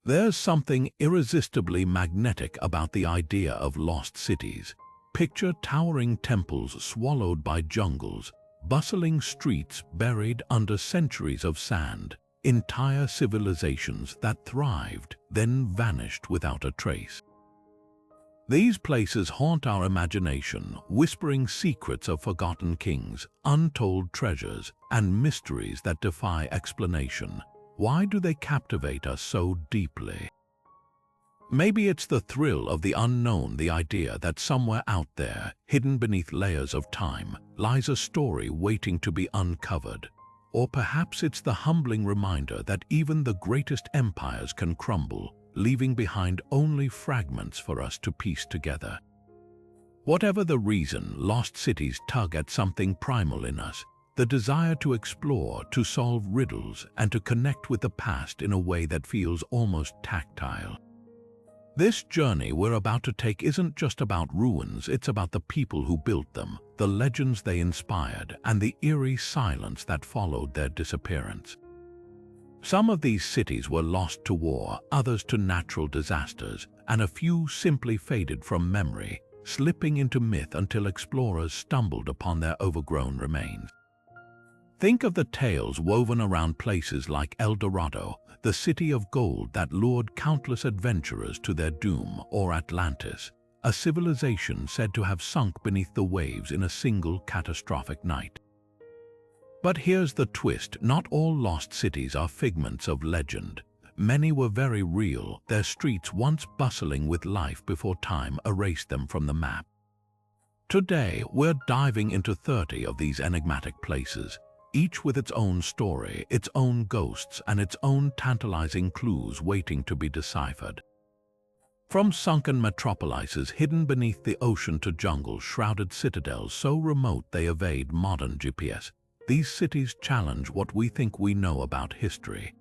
There's something irresistibly magnetic about the idea of lost cities. Picture towering temples swallowed by jungles, bustling streets buried under centuries of sand, entire civilizations that thrived, then vanished without a trace. These places haunt our imagination, whispering secrets of forgotten kings, untold treasures, and mysteries that defy explanation. Why do they captivate us so deeply? Maybe it's the thrill of the unknown, the idea that somewhere out there, hidden beneath layers of time, lies a story waiting to be uncovered. Or perhaps it's the humbling reminder that even the greatest empires can crumble, leaving behind only fragments for us to piece together. Whatever the reason, lost cities tug at something primal in us, the desire to explore, to solve riddles, and to connect with the past in a way that feels almost tactile. This journey we're about to take isn't just about ruins, it's about the people who built them, the legends they inspired, and the eerie silence that followed their disappearance. Some of these cities were lost to war, others to natural disasters, and a few simply faded from memory, slipping into myth until explorers stumbled upon their overgrown remains. Think of the tales woven around places like El Dorado, the city of gold that lured countless adventurers to their doom, or Atlantis, a civilization said to have sunk beneath the waves in a single catastrophic night. But here's the twist: not all lost cities are figments of legend. Many were very real, their streets once bustling with life before time erased them from the map. Today, we're diving into 30 of these enigmatic places, each with its own story, its own ghosts, and its own tantalizing clues waiting to be deciphered. From sunken metropolises hidden beneath the ocean to jungle-shrouded citadels so remote they evade modern GPS, these cities challenge what we think we know about history.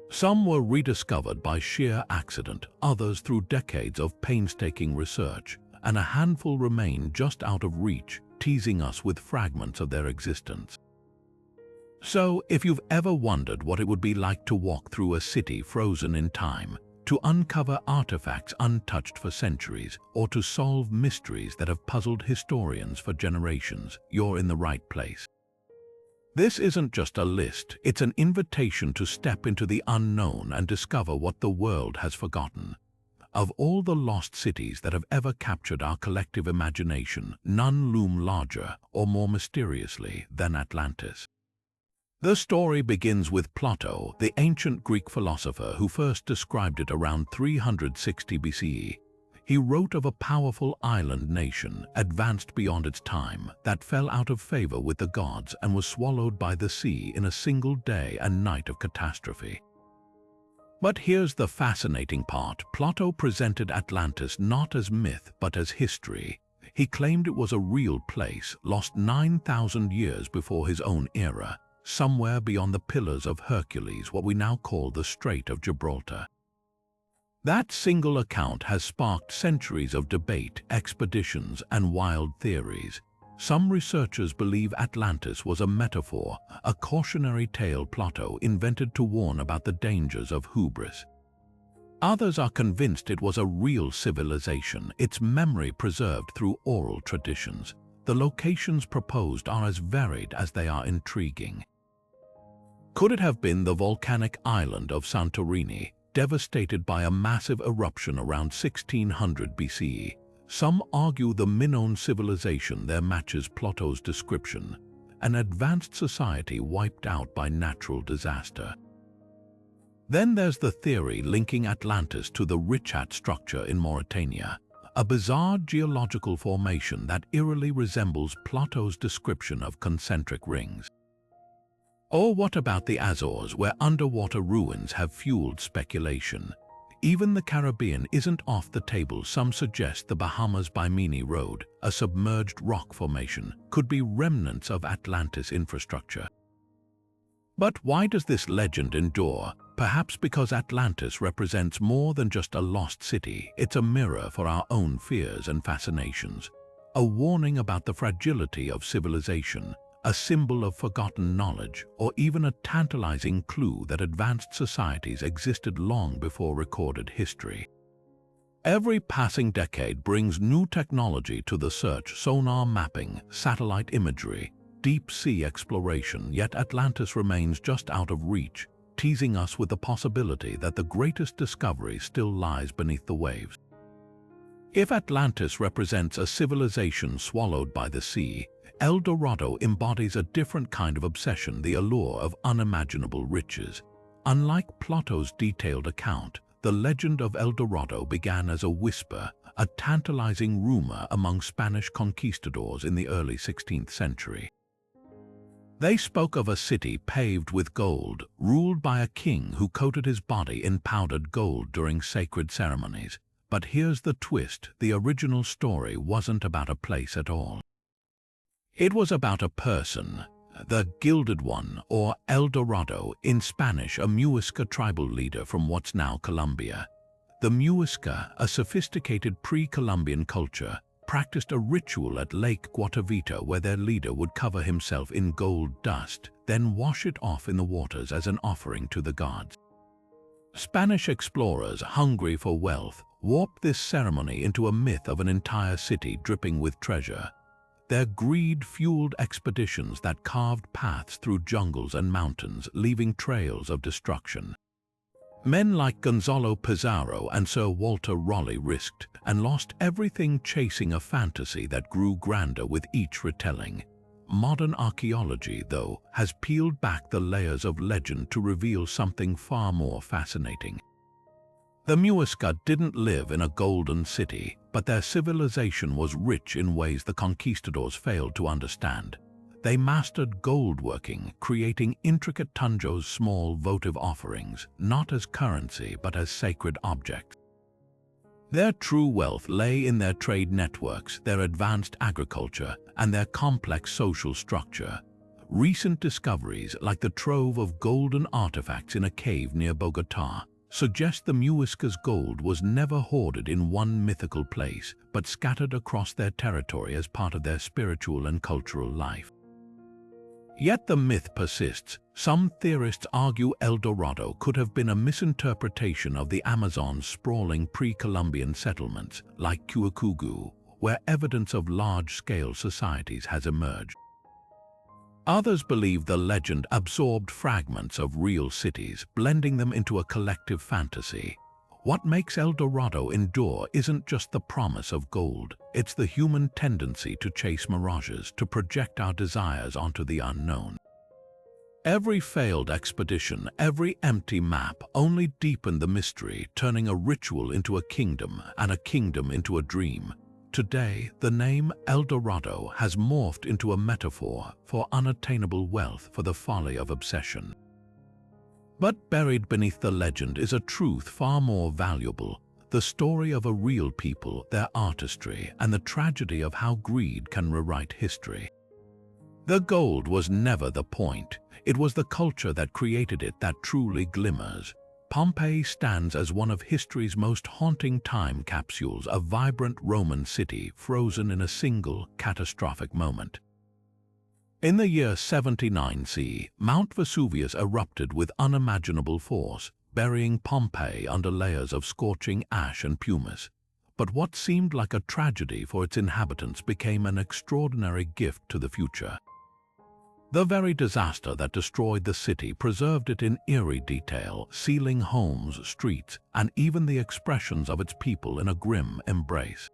Some were rediscovered by sheer accident, others through decades of painstaking research, and a handful remain just out of reach, teasing us with fragments of their existence. So, if you've ever wondered what it would be like to walk through a city frozen in time, to uncover artifacts untouched for centuries, or to solve mysteries that have puzzled historians for generations, you're in the right place. This isn't just a list, it's an invitation to step into the unknown and discover what the world has forgotten. Of all the lost cities that have ever captured our collective imagination, none loom larger or more mysteriously than Atlantis. The story begins with Plato, the ancient Greek philosopher who first described it around 360 BCE. He wrote of a powerful island nation, advanced beyond its time, that fell out of favor with the gods and was swallowed by the sea in a single day and night of catastrophe. But here's the fascinating part. Plato presented Atlantis not as myth but as history. He claimed it was a real place, lost 9,000 years before his own era, somewhere beyond the Pillars of Hercules, what we now call the Strait of Gibraltar. That single account has sparked centuries of debate, expeditions, and wild theories. Some researchers believe Atlantis was a metaphor, a cautionary tale Plato invented to warn about the dangers of hubris. Others are convinced it was a real civilization, its memory preserved through oral traditions. The locations proposed are as varied as they are intriguing. Could it have been the volcanic island of Santorini, devastated by a massive eruption around 1600 BCE? Some argue the Minoan civilization there matches Plato's description, an advanced society wiped out by natural disaster. Then there's the theory linking Atlantis to the Richat structure in Mauritania, a bizarre geological formation that eerily resembles Plato's description of concentric rings. Or what about the Azores, where underwater ruins have fueled speculation? Even the Caribbean isn't off the table. Some suggest the Bahamas Bimini Road, a submerged rock formation, could be remnants of Atlantis infrastructure. But why does this legend endure? Perhaps because Atlantis represents more than just a lost city. It's a mirror for our own fears and fascinations, a warning about the fragility of civilization, a symbol of forgotten knowledge, or even a tantalizing clue that advanced societies existed long before recorded history. Every passing decade brings new technology to the search: sonar mapping, satellite imagery, deep-sea exploration, yet Atlantis remains just out of reach, teasing us with the possibility that the greatest discovery still lies beneath the waves. If Atlantis represents a civilization swallowed by the sea, El Dorado embodies a different kind of obsession: the allure of unimaginable riches. Unlike Plato's detailed account, the legend of El Dorado began as a whisper, a tantalizing rumor among Spanish conquistadors in the early 16th century. They spoke of a city paved with gold, ruled by a king who coated his body in powdered gold during sacred ceremonies. But here's the twist: the original story wasn't about a place at all. It was about a person, the Gilded One, or El Dorado, in Spanish a Muisca tribal leader from what's now Colombia. The Muisca, a sophisticated pre-Columbian culture, practiced a ritual at Lake Guatavita where their leader would cover himself in gold dust, then wash it off in the waters as an offering to the gods. Spanish explorers, hungry for wealth, warped this ceremony into a myth of an entire city dripping with treasure. Their greed fueled expeditions that carved paths through jungles and mountains, leaving trails of destruction. Men like Gonzalo Pizarro and Sir Walter Raleigh risked and lost everything chasing a fantasy that grew grander with each retelling. Modern archaeology, though, has peeled back the layers of legend to reveal something far more fascinating. The Muisca didn't live in a golden city, but their civilization was rich in ways the conquistadors failed to understand. They mastered goldworking, creating intricate tanjos, small votive offerings, not as currency but as sacred objects. Their true wealth lay in their trade networks, their advanced agriculture, and their complex social structure. Recent discoveries, like the trove of golden artifacts in a cave near Bogotá, suggest the Muisca's gold was never hoarded in one mythical place, but scattered across their territory as part of their spiritual and cultural life. Yet the myth persists. Some theorists argue El Dorado could have been a misinterpretation of the Amazon's sprawling pre-Columbian settlements, like Cuacugu, where evidence of large-scale societies has emerged. Others believe the legend absorbed fragments of real cities, blending them into a collective fantasy. What makes El Dorado endure isn't just the promise of gold, it's the human tendency to chase mirages, to project our desires onto the unknown. Every failed expedition, every empty map only deepened the mystery, turning a ritual into a kingdom and a kingdom into a dream. Today, the name El Dorado has morphed into a metaphor for unattainable wealth, for the folly of obsession. But buried beneath the legend is a truth far more valuable: the story of a real people, their artistry, and the tragedy of how greed can rewrite history. The gold was never the point. It was the culture that created it that truly glimmers. Pompeii stands as one of history's most haunting time capsules, a vibrant Roman city frozen in a single, catastrophic moment. In the year 79 CE, Mount Vesuvius erupted with unimaginable force, burying Pompeii under layers of scorching ash and pumice. But what seemed like a tragedy for its inhabitants became an extraordinary gift to the future. The very disaster that destroyed the city preserved it in eerie detail, sealing homes, streets, and even the expressions of its people in a grim embrace.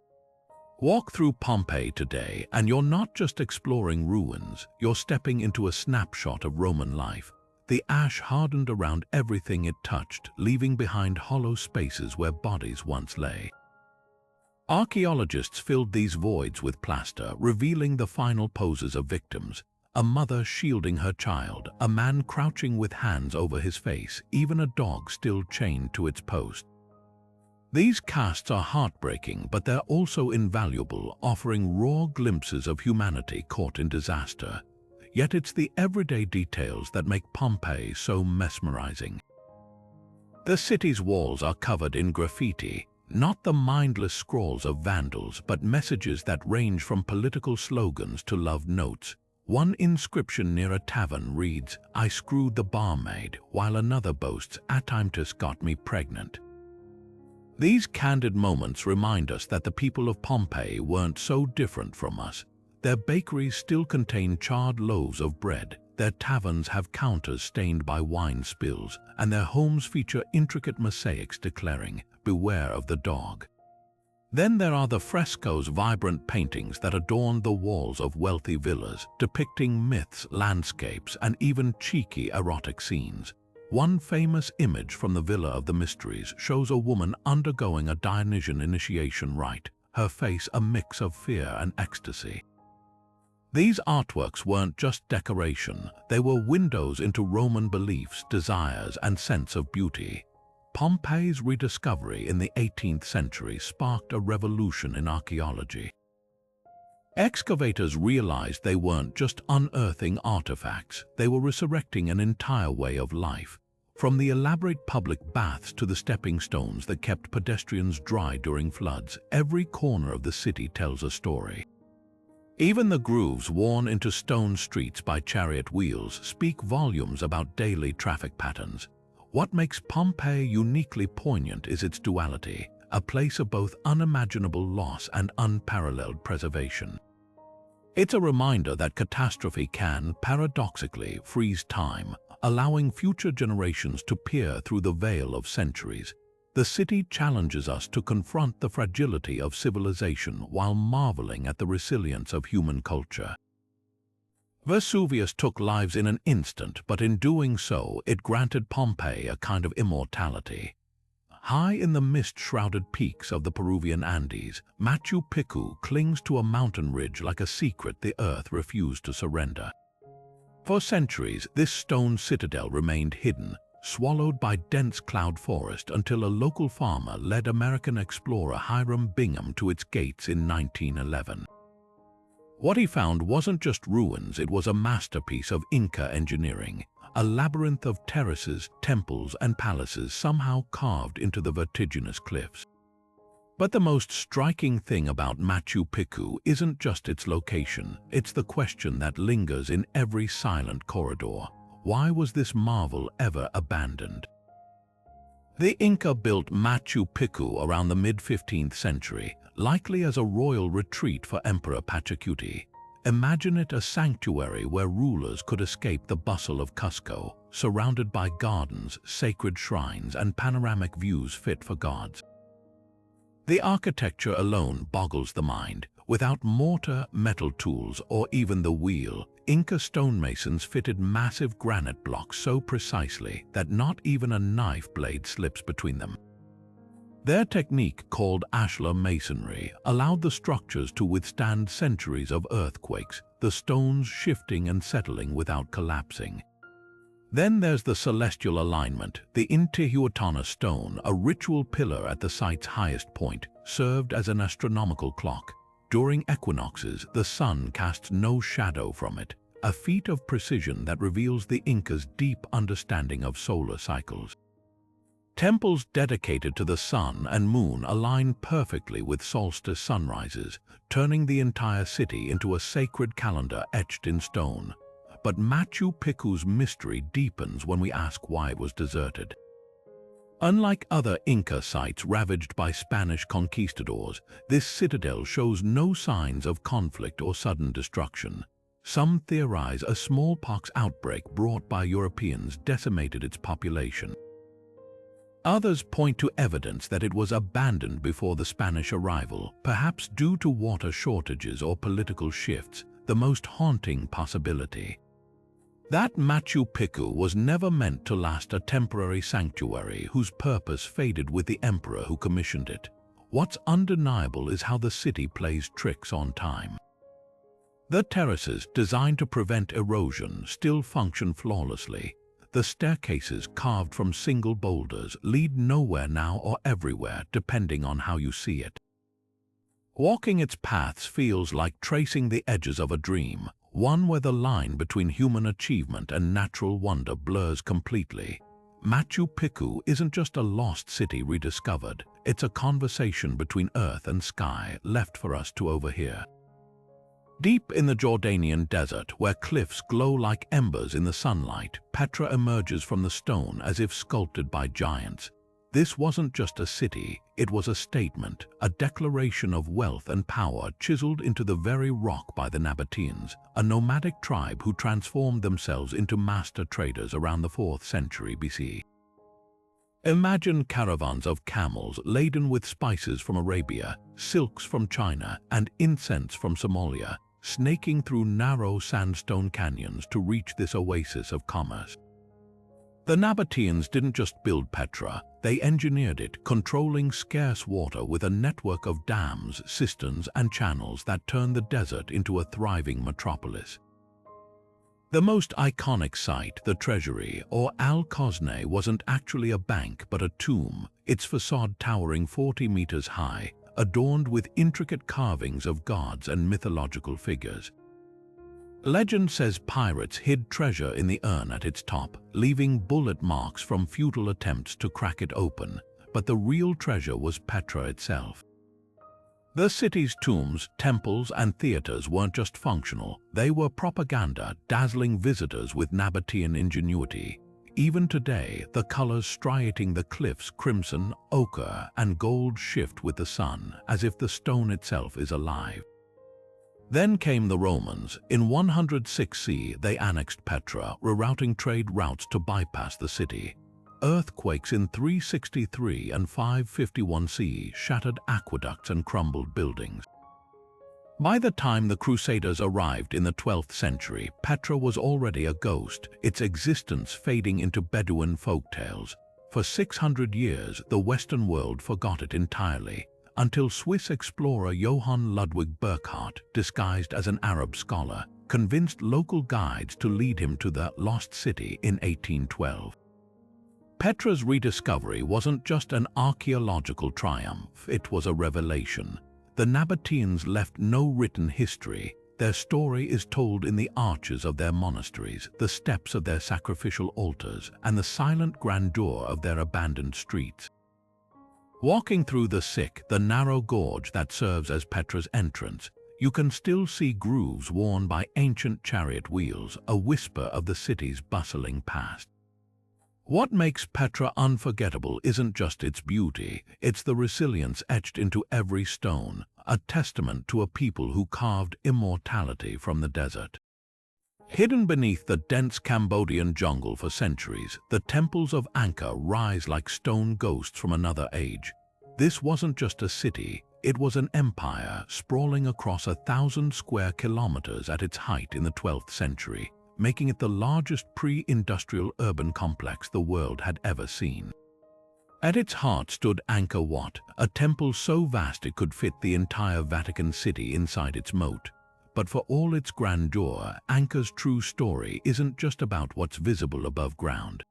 Walk through Pompeii today, and you're not just exploring ruins, you're stepping into a snapshot of Roman life. The ash hardened around everything it touched, leaving behind hollow spaces where bodies once lay. Archaeologists filled these voids with plaster, revealing the final poses of victims. A mother shielding her child, a man crouching with hands over his face, even a dog still chained to its post. These casts are heartbreaking, but they're also invaluable, offering raw glimpses of humanity caught in disaster. Yet it's the everyday details that make Pompeii so mesmerizing. The city's walls are covered in graffiti, not the mindless scrawls of vandals, but messages that range from political slogans to love notes. One inscription near a tavern reads, "I screwed the barmaid," while another boasts, "Atlantis got me pregnant." These candid moments remind us that the people of Pompeii weren't so different from us. Their bakeries still contain charred loaves of bread, their taverns have counters stained by wine spills, and their homes feature intricate mosaics declaring, "Beware of the dog." Then there are the frescoes, vibrant paintings that adorn the walls of wealthy villas, depicting myths, landscapes, and even cheeky erotic scenes. One famous image from the Villa of the Mysteries shows a woman undergoing a Dionysian initiation rite, her face a mix of fear and ecstasy. These artworks weren't just decoration, they were windows into Roman beliefs, desires, and sense of beauty. Pompeii's rediscovery in the 18th century sparked a revolution in archaeology. Excavators realized they weren't just unearthing artifacts, they were resurrecting an entire way of life. From the elaborate public baths to the stepping stones that kept pedestrians dry during floods, every corner of the city tells a story. Even the grooves worn into stone streets by chariot wheels speak volumes about daily traffic patterns. What makes Pompeii uniquely poignant is its duality, a place of both unimaginable loss and unparalleled preservation. It's a reminder that catastrophe can, paradoxically, freeze time, allowing future generations to peer through the veil of centuries. The city challenges us to confront the fragility of civilization while marveling at the resilience of human culture. Vesuvius took lives in an instant, but in doing so, it granted Pompeii a kind of immortality. High in the mist-shrouded peaks of the Peruvian Andes, Machu Picchu clings to a mountain ridge like a secret the earth refused to surrender. For centuries, this stone citadel remained hidden, swallowed by dense cloud forest until a local farmer led American explorer Hiram Bingham to its gates in 1911. What he found wasn't just ruins, it was a masterpiece of Inca engineering, a labyrinth of terraces, temples, and palaces somehow carved into the vertiginous cliffs. But the most striking thing about Machu Picchu isn't just its location, it's the question that lingers in every silent corridor. Why was this marvel ever abandoned? The Inca built Machu Picchu around the mid-15th century, likely as a royal retreat for Emperor Pachacuti. Imagine it a sanctuary where rulers could escape the bustle of Cusco, surrounded by gardens, sacred shrines, and panoramic views fit for gods. The architecture alone boggles the mind. Without mortar, metal tools, or even the wheel, Inca stonemasons fitted massive granite blocks so precisely that not even a knife blade slips between them. Their technique, called ashlar masonry, allowed the structures to withstand centuries of earthquakes, the stones shifting and settling without collapsing. Then there's the celestial alignment. The Intihuatana stone, a ritual pillar at the site's highest point, served as an astronomical clock. During equinoxes, the sun casts no shadow from it, a feat of precision that reveals the Incas' deep understanding of solar cycles. Temples dedicated to the sun and moon align perfectly with solstice sunrises, turning the entire city into a sacred calendar etched in stone. But Machu Picchu's mystery deepens when we ask why it was deserted. Unlike other Inca sites ravaged by Spanish conquistadors, this citadel shows no signs of conflict or sudden destruction. Some theorize a smallpox outbreak brought by Europeans decimated its population. Others point to evidence that it was abandoned before the Spanish arrival, perhaps due to water shortages or political shifts, the most haunting possibility. That Machu Picchu was never meant to last, a temporary sanctuary whose purpose faded with the emperor who commissioned it. What's undeniable is how the city plays tricks on time. The terraces, designed to prevent erosion, still function flawlessly. The staircases, carved from single boulders, lead nowhere now or everywhere, depending on how you see it. Walking its paths feels like tracing the edges of a dream, one where the line between human achievement and natural wonder blurs completely. Machu Picchu isn't just a lost city rediscovered, it's a conversation between earth and sky left for us to overhear. Deep in the Jordanian desert, where cliffs glow like embers in the sunlight, Petra emerges from the stone as if sculpted by giants. This wasn't just a city, it was a statement, a declaration of wealth and power chiseled into the very rock by the Nabateans, a nomadic tribe who transformed themselves into master traders around the 4th century BC. Imagine caravans of camels laden with spices from Arabia, silks from China, and incense from Somalia, snaking through narrow sandstone canyons to reach this oasis of commerce. The Nabateans didn't just build Petra, they engineered it, controlling scarce water with a network of dams, cisterns, and channels that turned the desert into a thriving metropolis. The most iconic site, the treasury, or Al-Khosneh, wasn't actually a bank but a tomb, its facade towering 40 meters high, adorned with intricate carvings of gods and mythological figures. Legend says pirates hid treasure in the urn at its top, leaving bullet marks from futile attempts to crack it open, but the real treasure was Petra itself. The city's tombs, temples, and theaters weren't just functional, they were propaganda, dazzling visitors with Nabatean ingenuity. Even today, the colors striating the cliffs, crimson, ochre, and gold, shift with the sun, as if the stone itself is alive. Then came the Romans. In 106 CE, they annexed Petra, rerouting trade routes to bypass the city. Earthquakes in 363 and 551 CE shattered aqueducts and crumbled buildings. By the time the Crusaders arrived in the 12th century, Petra was already a ghost, its existence fading into Bedouin folktales. For 600 years, the Western world forgot it entirely, until Swiss explorer Johann Ludwig Burckhardt, disguised as an Arab scholar, convinced local guides to lead him to the lost city in 1812. Petra's rediscovery wasn't just an archaeological triumph, it was a revelation. The Nabateans left no written history. Their story is told in the arches of their monasteries, the steps of their sacrificial altars, and the silent grandeur of their abandoned streets. Walking through the narrow gorge that serves as Petra's entrance, you can still see grooves worn by ancient chariot wheels, a whisper of the city's bustling past. What makes Petra unforgettable isn't just its beauty, it's the resilience etched into every stone, a testament to a people who carved immortality from the desert. Hidden beneath the dense Cambodian jungle for centuries, the temples of Angkor rise like stone ghosts from another age. This wasn't just a city, it was an empire sprawling across 1,000 square kilometers at its height in the 12th century, making it the largest pre-industrial urban complex the world had ever seen. At its heart stood Angkor Wat, a temple so vast it could fit the entire Vatican City inside its moat. But for all its grandeur, Angkor's true story isn't just about what's visible above ground.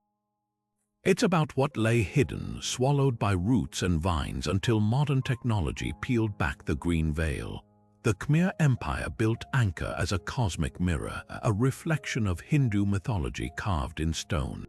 It's about what lay hidden, swallowed by roots and vines until modern technology peeled back the green veil. The Khmer Empire built Angkor as a cosmic mirror, a reflection of Hindu mythology carved in stone.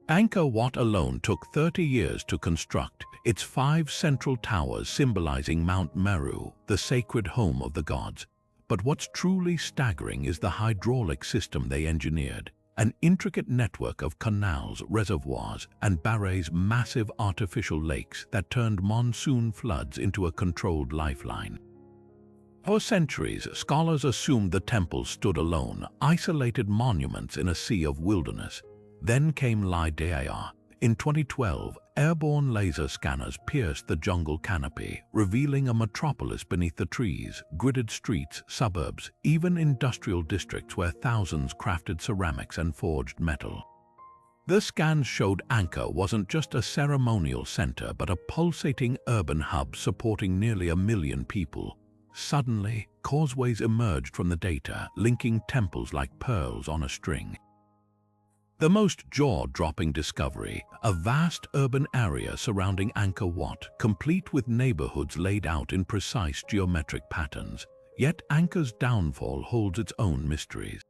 Angkor Wat alone took 30 years to construct, its 5 central towers symbolizing Mount Meru, the sacred home of the gods. But what's truly staggering is the hydraulic system they engineered, an intricate network of canals, reservoirs, and barrages, massive artificial lakes that turned monsoon floods into a controlled lifeline. For centuries, scholars assumed the temple stood alone, isolated monuments in a sea of wilderness. Then came LiDAR. In 2012, airborne laser scanners pierced the jungle canopy, revealing a metropolis beneath the trees, gridded streets, suburbs, even industrial districts where thousands crafted ceramics and forged metal. The scans showed Angkor wasn't just a ceremonial center but a pulsating urban hub supporting nearly 1 million people. Suddenly, causeways emerged from the data, linking temples like pearls on a string. The most jaw-dropping discovery, a vast urban area surrounding Angkor Wat, complete with neighborhoods laid out in precise geometric patterns. Yet Angkor's downfall holds its own mysteries.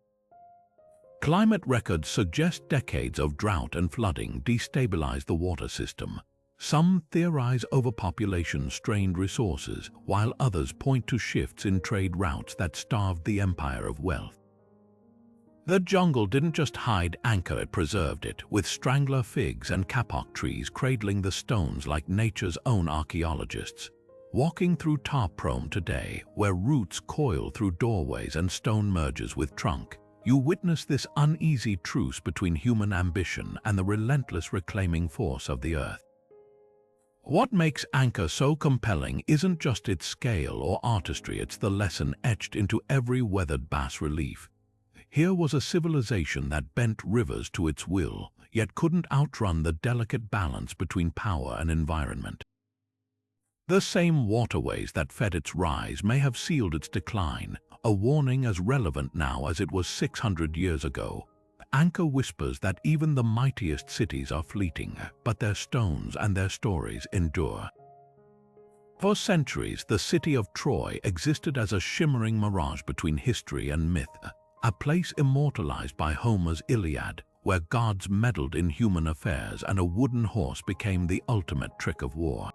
Climate records suggest decades of drought and flooding destabilized the water system. Some theorize overpopulation strained resources, while others point to shifts in trade routes that starved the empire of wealth. The jungle didn't just hide Angkor, it preserved it, with strangler figs and kapok trees cradling the stones like nature's own archaeologists. Walking through Tarprom today, where roots coil through doorways and stone merges with trunk, you witness this uneasy truce between human ambition and the relentless reclaiming force of the earth. What makes Angkor so compelling isn't just its scale or artistry, it's the lesson etched into every weathered bas-relief. Here was a civilization that bent rivers to its will, yet couldn't outrun the delicate balance between power and environment. The same waterways that fed its rise may have sealed its decline, a warning as relevant now as it was 600 years ago. Angkor whispers that even the mightiest cities are fleeting, but their stones and their stories endure. For centuries, the city of Troy existed as a shimmering mirage between history and myth, a place immortalized by Homer's Iliad, where gods meddled in human affairs and a wooden horse became the ultimate trick of war.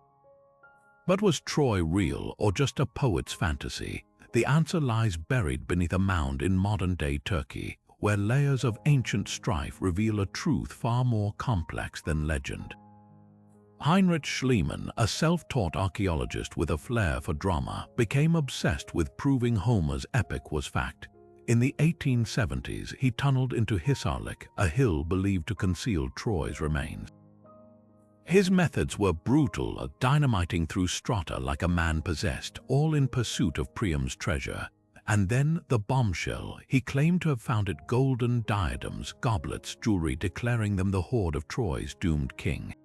But was Troy real or just a poet's fantasy? The answer lies buried beneath a mound in modern-day Turkey, where layers of ancient strife reveal a truth far more complex than legend. Heinrich Schliemann, a self-taught archaeologist with a flair for drama, became obsessed with proving Homer's epic was fact. In the 1870s, he tunneled into Hisarlik, a hill believed to conceal Troy's remains. His methods were brutal, dynamiting through strata like a man possessed, all in pursuit of Priam's treasure. And then the bombshell: he claimed to have found it golden diadems, goblets, jewelry, declaring them the hoard of Troy's doomed king.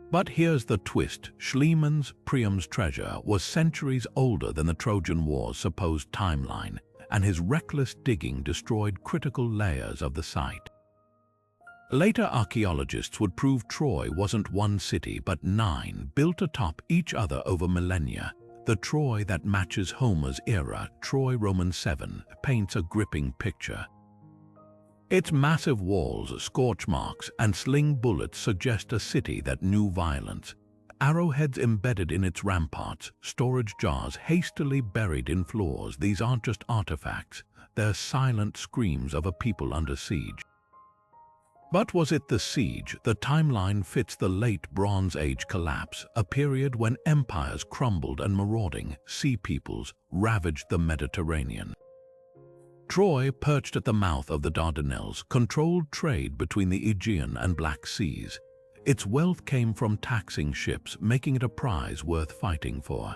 But here's the twist: Schliemann's Priam's treasure was centuries older than the Trojan War's supposed timeline, and his reckless digging destroyed critical layers of the site. Later archaeologists would prove Troy wasn't one city but 9, built atop each other over millennia. The Troy that matches Homer's era, Troy Roman 7, paints a gripping picture. Its massive walls, scorch marks, and sling bullets suggest a city that knew violence. Arrowheads embedded in its ramparts, storage jars hastily buried in floors. These aren't just artifacts, they're silent screams of a people under siege. But was it the siege? The timeline fits the late Bronze Age collapse, a period when empires crumbled and marauding sea peoples ravaged the Mediterranean. Troy, perched at the mouth of the Dardanelles, controlled trade between the Aegean and Black Seas. Its wealth came from taxing ships, making it a prize worth fighting for.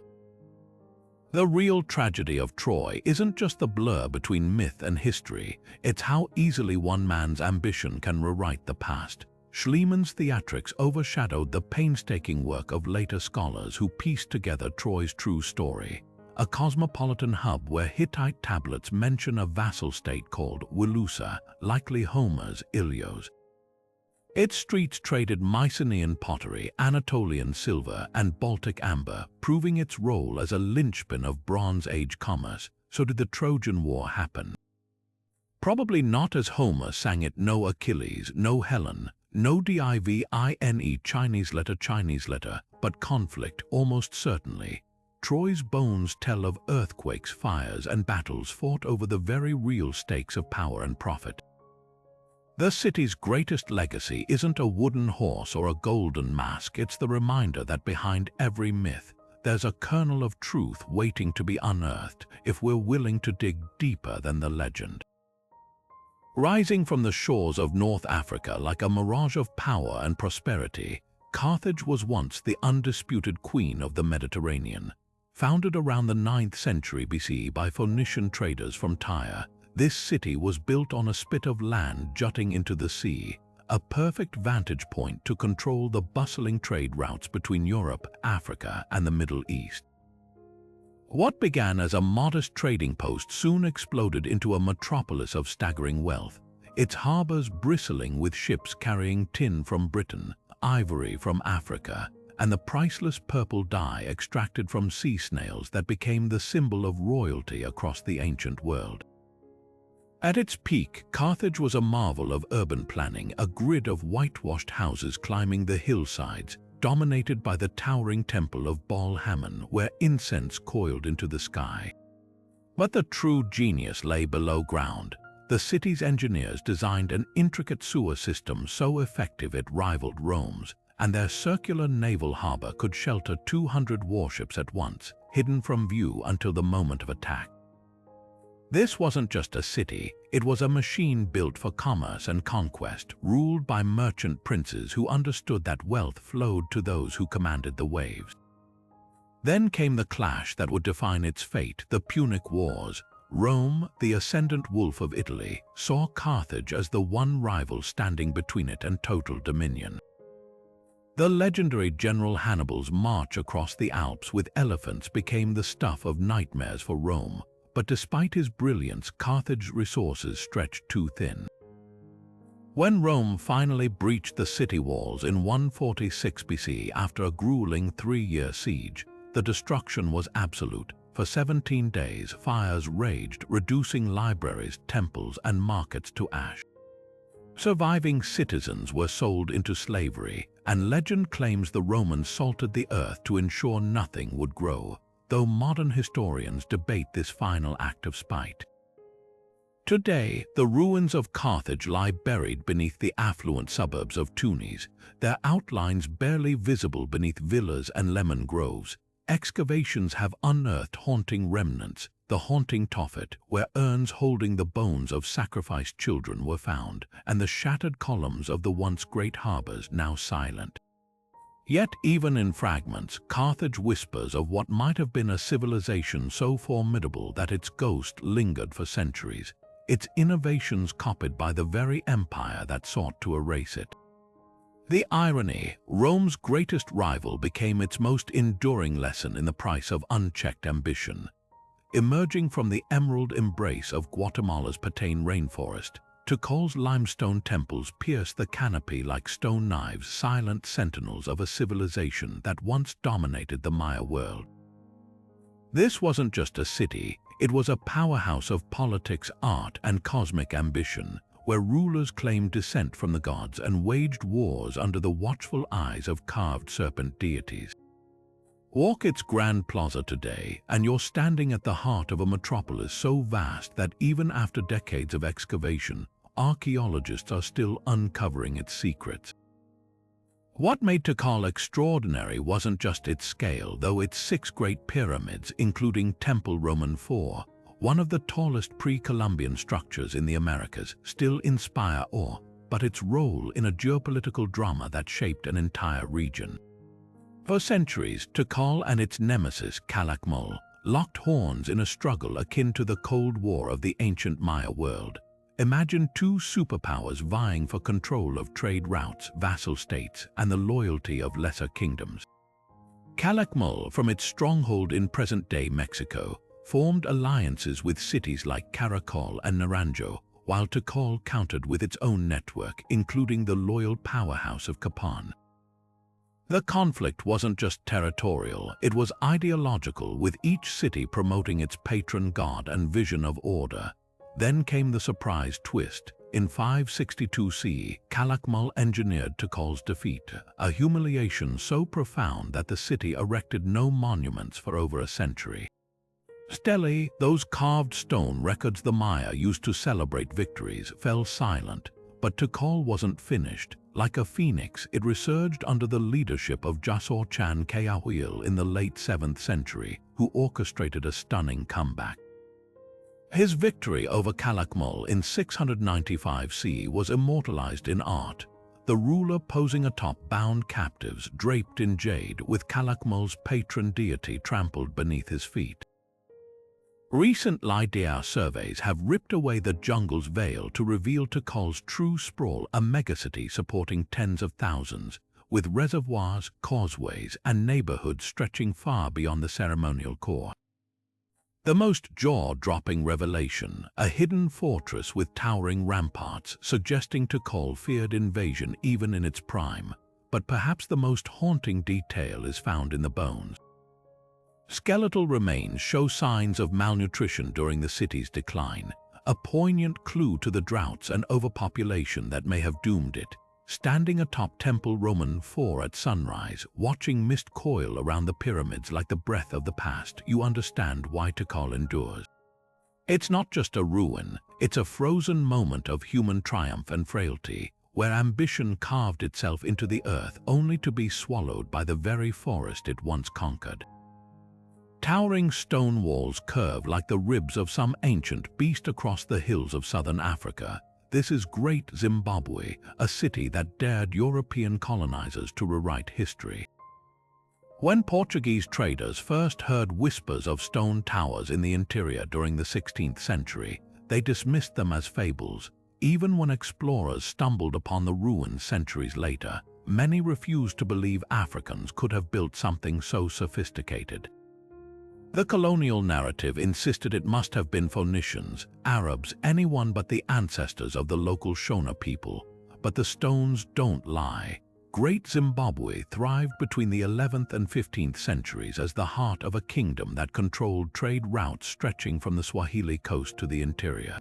The real tragedy of Troy isn't just the blur between myth and history, it's how easily one man's ambition can rewrite the past. Schliemann's theatrics overshadowed the painstaking work of later scholars who pieced together Troy's true story, a cosmopolitan hub where Hittite tablets mention a vassal state called Wilusa, likely Homer's Ilios. Its streets traded Mycenaean pottery, Anatolian silver, and Baltic amber, proving its role as a linchpin of Bronze Age commerce. So did the Trojan War happen? Probably not as Homer sang it: no Achilles, no Helen, no divine Chinese letter, but conflict almost certainly. Troy's bones tell of earthquakes, fires, and battles fought over the very real stakes of power and profit. The city's greatest legacy isn't a wooden horse or a golden mask, it's the reminder that behind every myth, there's a kernel of truth waiting to be unearthed if we're willing to dig deeper than the legend. Rising from the shores of North Africa like a mirage of power and prosperity, Carthage was once the undisputed queen of the Mediterranean. Founded around the 9th century BC by Phoenician traders from Tyre, this city was built on a spit of land jutting into the sea, a perfect vantage point to control the bustling trade routes between Europe, Africa, and the Middle East. What began as a modest trading post soon exploded into a metropolis of staggering wealth, its harbors bristling with ships carrying tin from Britain, ivory from Africa, and the priceless purple dye extracted from sea snails that became the symbol of royalty across the ancient world. At its peak, Carthage was a marvel of urban planning, a grid of whitewashed houses climbing the hillsides, dominated by the towering temple of Baal Hammon, where incense coiled into the sky. But the true genius lay below ground. The city's engineers designed an intricate sewer system so effective it rivaled Rome's, and their circular naval harbor could shelter 200 warships at once, hidden from view until the moment of attack. This wasn't just a city, it was a machine built for commerce and conquest, ruled by merchant princes who understood that wealth flowed to those who commanded the waves. Then came the clash that would define its fate, the Punic Wars. Rome, the ascendant wolf of Italy, saw Carthage as the one rival standing between it and total dominion. The legendary General Hannibal's march across the Alps with elephants became the stuff of nightmares for Rome, but despite his brilliance, Carthage's resources stretched too thin. When Rome finally breached the city walls in 146 BC after a grueling 3-year siege, the destruction was absolute. For 17 days, fires raged, reducing libraries, temples, and markets to ash. Surviving citizens were sold into slavery, and legend claims the Romans salted the earth to ensure nothing would grow, though modern historians debate this final act of spite. Today, the ruins of Carthage lie buried beneath the affluent suburbs of Tunis, their outlines barely visible beneath villas and lemon groves. Excavations have unearthed haunting remnants, the haunting Tophet, where urns holding the bones of sacrificed children were found, and the shattered columns of the once great harbors now silent. Yet even in fragments, Carthage whispers of what might have been a civilization so formidable that its ghost lingered for centuries, its innovations copied by the very empire that sought to erase it. The irony, Rome's greatest rival became its most enduring lesson in the price of unchecked ambition. Emerging from the emerald embrace of Guatemala's Patane rainforest, Tikal's limestone temples pierce the canopy like stone knives, silent sentinels of a civilization that once dominated the Maya world. This wasn't just a city, it was a powerhouse of politics, art, and cosmic ambition, where rulers claimed descent from the gods and waged wars under the watchful eyes of carved serpent deities. Walk its grand plaza today, and you're standing at the heart of a metropolis so vast that even after decades of excavation, archaeologists are still uncovering its secrets. What made Tikal extraordinary wasn't just its scale, though its 6 great pyramids, including Temple Roman IV, one of the tallest pre-Columbian structures in the Americas, still inspire awe, but its role in a geopolitical drama that shaped an entire region. For centuries, Tikal and its nemesis, Calakmul, locked horns in a struggle akin to the Cold War of the ancient Maya world. Imagine 2 superpowers vying for control of trade routes, vassal states, and the loyalty of lesser kingdoms. Calakmul, from its stronghold in present-day Mexico, formed alliances with cities like Caracol and Naranjo, while Tikal countered with its own network, including the loyal powerhouse of Capan. The conflict wasn't just territorial, it was ideological, with each city promoting its patron god and vision of order. Then came the surprise twist. In 562 CE, Calakmul engineered Tikal's defeat, a humiliation so profound that the city erected no monuments for over a century. Stelae, those carved stone records the Maya used to celebrate victories, fell silent, but Tikal wasn't finished. Like a phoenix, it resurged under the leadership of Jasor Chan Kayahuil in the late 7th century, who orchestrated a stunning comeback. His victory over Calakmul in 695 CE was immortalized in art, the ruler posing atop bound captives draped in jade with Calakmul's patron deity trampled beneath his feet. Recent LIDAR surveys have ripped away the jungle's veil to reveal Tikal's true sprawl, a megacity supporting tens of thousands, with reservoirs, causeways, and neighborhoods stretching far beyond the ceremonial core. The most jaw-dropping revelation, a hidden fortress with towering ramparts, suggesting Tikal feared invasion even in its prime, but perhaps the most haunting detail is found in the bones. Skeletal remains show signs of malnutrition during the city's decline, a poignant clue to the droughts and overpopulation that may have doomed it. Standing atop Temple Roman 4 at sunrise, watching mist coil around the pyramids like the breath of the past, you understand why Tikal endures. It's not just a ruin, it's a frozen moment of human triumph and frailty, where ambition carved itself into the earth only to be swallowed by the very forest it once conquered. Towering stone walls curve like the ribs of some ancient beast across the hills of southern Africa. This is Great Zimbabwe, a city that dared European colonizers to rewrite history. When Portuguese traders first heard whispers of stone towers in the interior during the 16th century, they dismissed them as fables. Even when explorers stumbled upon the ruins centuries later, many refused to believe Africans could have built something so sophisticated. The colonial narrative insisted it must have been Phoenicians, Arabs, anyone but the ancestors of the local Shona people. But the stones don't lie. Great Zimbabwe thrived between the 11th and 15th centuries as the heart of a kingdom that controlled trade routes stretching from the Swahili coast to the interior.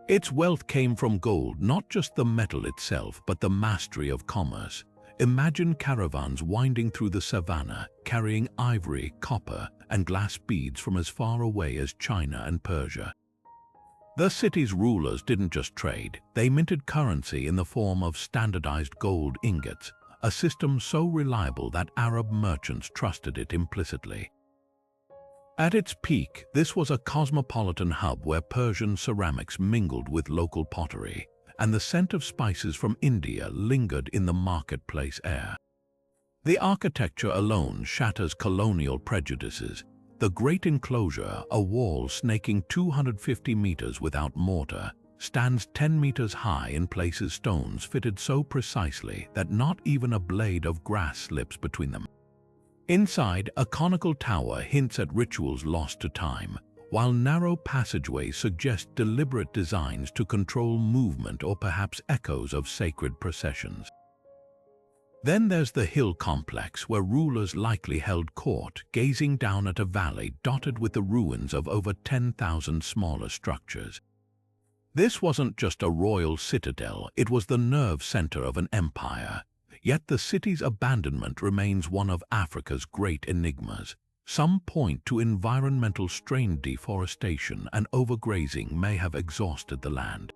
Its wealth came from gold, not just the metal itself, but the mastery of commerce. Imagine caravans winding through the savannah, carrying ivory, copper, and glass beads from as far away as China and Persia. The city's rulers didn't just trade, they minted currency in the form of standardized gold ingots, a system so reliable that Arab merchants trusted it implicitly. At its peak, this was a cosmopolitan hub where Persian ceramics mingled with local pottery, and the scent of spices from India lingered in the marketplace air. The architecture alone shatters colonial prejudices. The great enclosure, a wall snaking 250 meters without mortar, stands 10 meters high in places, stones fitted so precisely that not even a blade of grass slips between them. Inside, a conical tower hints at rituals lost to time, while narrow passageways suggest deliberate designs to control movement or perhaps echoes of sacred processions. Then there's the hill complex where rulers likely held court, gazing down at a valley dotted with the ruins of over 10,000 smaller structures. This wasn't just a royal citadel, it was the nerve center of an empire. Yet the city's abandonment remains one of Africa's great enigmas. Some point to environmental strain, deforestation, and overgrazing may have exhausted the land.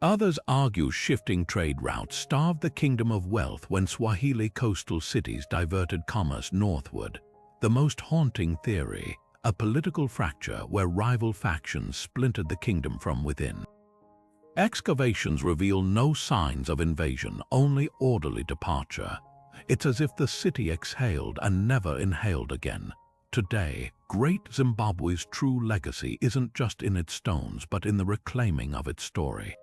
Others argue shifting trade routes starved the kingdom of wealth when Swahili coastal cities diverted commerce northward. The most haunting theory, a political fracture where rival factions splintered the kingdom from within. Excavations reveal no signs of invasion, only orderly departure. It's as if the city exhaled and never inhaled again. Today, Great Zimbabwe's true legacy isn't just in its stones, but in the reclaiming of its story.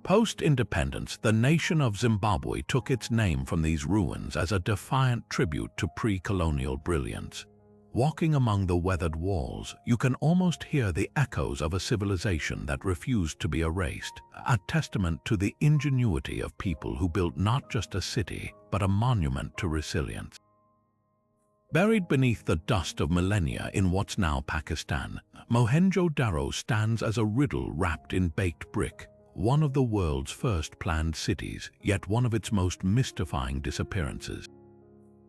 Post-independence, the nation of Zimbabwe took its name from these ruins as a defiant tribute to pre-colonial brilliance. Walking among the weathered walls, you can almost hear the echoes of a civilization that refused to be erased, a testament to the ingenuity of people who built not just a city, but a monument to resilience. Buried beneath the dust of millennia in what's now Pakistan, Mohenjo-Daro stands as a riddle wrapped in baked brick, one of the world's first planned cities, yet one of its most mystifying disappearances.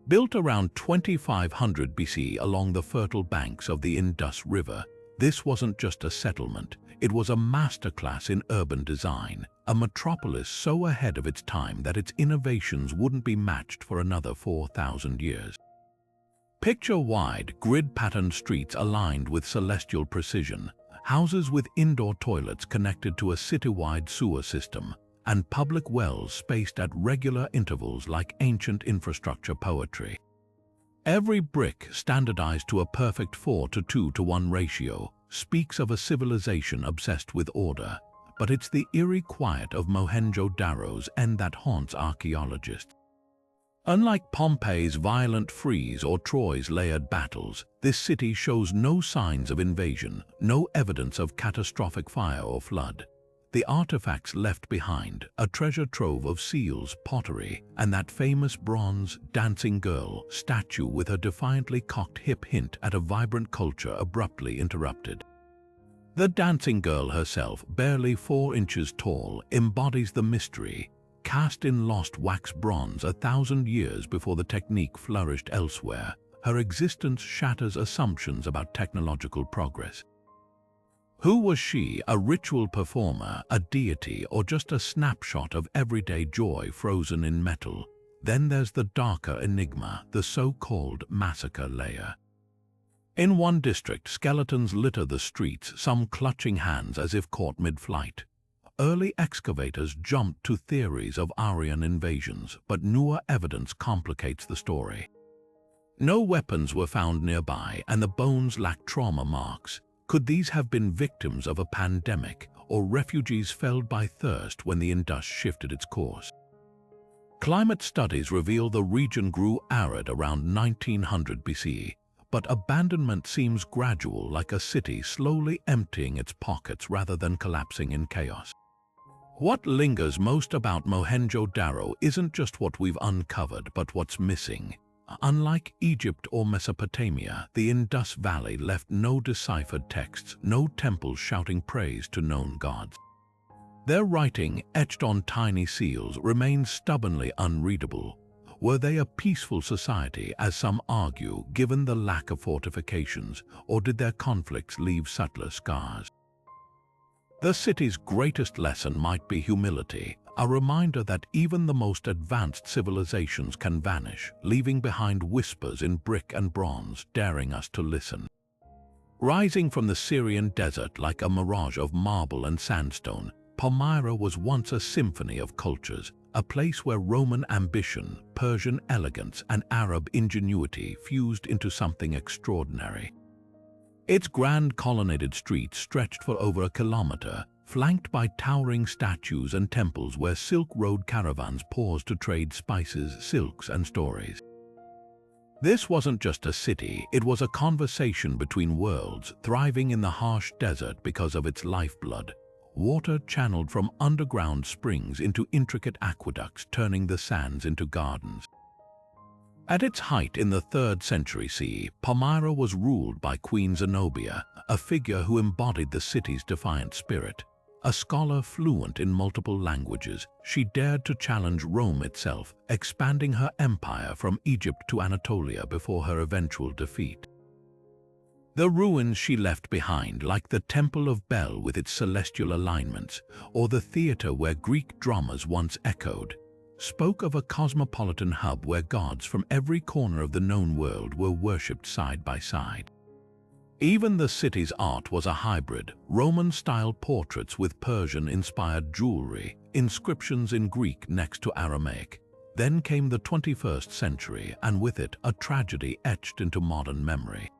Built around 2500 BC along the fertile banks of the Indus River, this wasn't just a settlement, it was a masterclass in urban design, a metropolis so ahead of its time that its innovations wouldn't be matched for another 4,000 years. Picture wide, grid-patterned streets aligned with celestial precision, houses with indoor toilets connected to a citywide sewer system, and public wells spaced at regular intervals like ancient infrastructure poetry. Every brick, standardized to a perfect 4:2:1 ratio, speaks of a civilization obsessed with order, but it's the eerie quiet of Mohenjo-Daro's end that haunts archaeologists. Unlike Pompeii's violent frieze or Troy's layered battles, this city shows no signs of invasion, no evidence of catastrophic fire or flood. The artifacts left behind, a treasure trove of seals, pottery, and that famous bronze dancing girl statue with her defiantly cocked hip hint at a vibrant culture abruptly interrupted. The dancing girl herself, barely 4 inches tall, embodies the mystery, cast in lost wax bronze 1,000 years before the technique flourished elsewhere, her existence shatters assumptions about technological progress. Who was she, a ritual performer, a deity, or just a snapshot of everyday joy frozen in metal? Then there's the darker enigma, the so-called massacre layer. In one district, skeletons litter the streets, some clutching hands as if caught mid-flight. Early excavators jumped to theories of Aryan invasions, but newer evidence complicates the story. No weapons were found nearby, and the bones lacked trauma marks. Could these have been victims of a pandemic, or refugees felled by thirst when the Indus shifted its course? Climate studies reveal the region grew arid around 1900 BCE, but abandonment seems gradual, like a city slowly emptying its pockets rather than collapsing in chaos. What lingers most about Mohenjo-Daro isn't just what we've uncovered, but what's missing. Unlike Egypt or Mesopotamia, the Indus Valley left no deciphered texts, no temples shouting praise to known gods. Their writing, etched on tiny seals, remains stubbornly unreadable. Were they a peaceful society, as some argue, given the lack of fortifications, or did their conflicts leave subtler scars? The city's greatest lesson might be humility, a reminder that even the most advanced civilizations can vanish, leaving behind whispers in brick and bronze, daring us to listen. Rising from the Syrian desert like a mirage of marble and sandstone, Palmyra was once a symphony of cultures, a place where Roman ambition, Persian elegance, and Arab ingenuity fused into something extraordinary. Its grand colonnaded streets stretched for over a kilometer, flanked by towering statues and temples where Silk Road caravans paused to trade spices, silks, and stories. This wasn't just a city, it was a conversation between worlds, thriving in the harsh desert because of its lifeblood. Water channeled from underground springs into intricate aqueducts, turning the sands into gardens. At its height in the 3rd century CE, Palmyra was ruled by Queen Zenobia, a figure who embodied the city's defiant spirit. A scholar fluent in multiple languages, she dared to challenge Rome itself, expanding her empire from Egypt to Anatolia before her eventual defeat. The ruins she left behind, like the Temple of Bel with its celestial alignments, or the theater where Greek dramas once echoed, spoke of a cosmopolitan hub where gods from every corner of the known world were worshipped side by side. Even the city's art was a hybrid, Roman-style portraits with Persian-inspired jewelry, inscriptions in Greek next to Aramaic. Then came the 21st century, and with it, a tragedy etched into modern memory.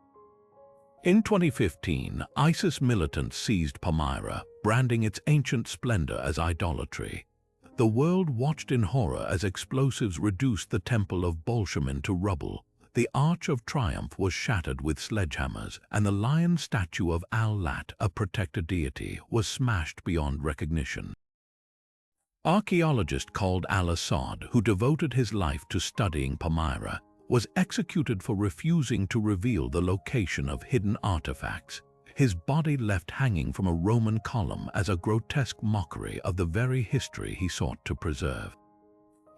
In 2015, ISIS militants seized Palmyra, branding its ancient splendor as idolatry. The world watched in horror as explosives reduced the temple of Bolshemin to rubble. The Arch of Triumph was shattered with sledgehammers, and the lion statue of Al-Lat, a protector deity, was smashed beyond recognition. Archaeologist called Al-Assad, who devoted his life to studying Palmyra, was executed for refusing to reveal the location of hidden artifacts. His body left hanging from a Roman column as a grotesque mockery of the very history he sought to preserve.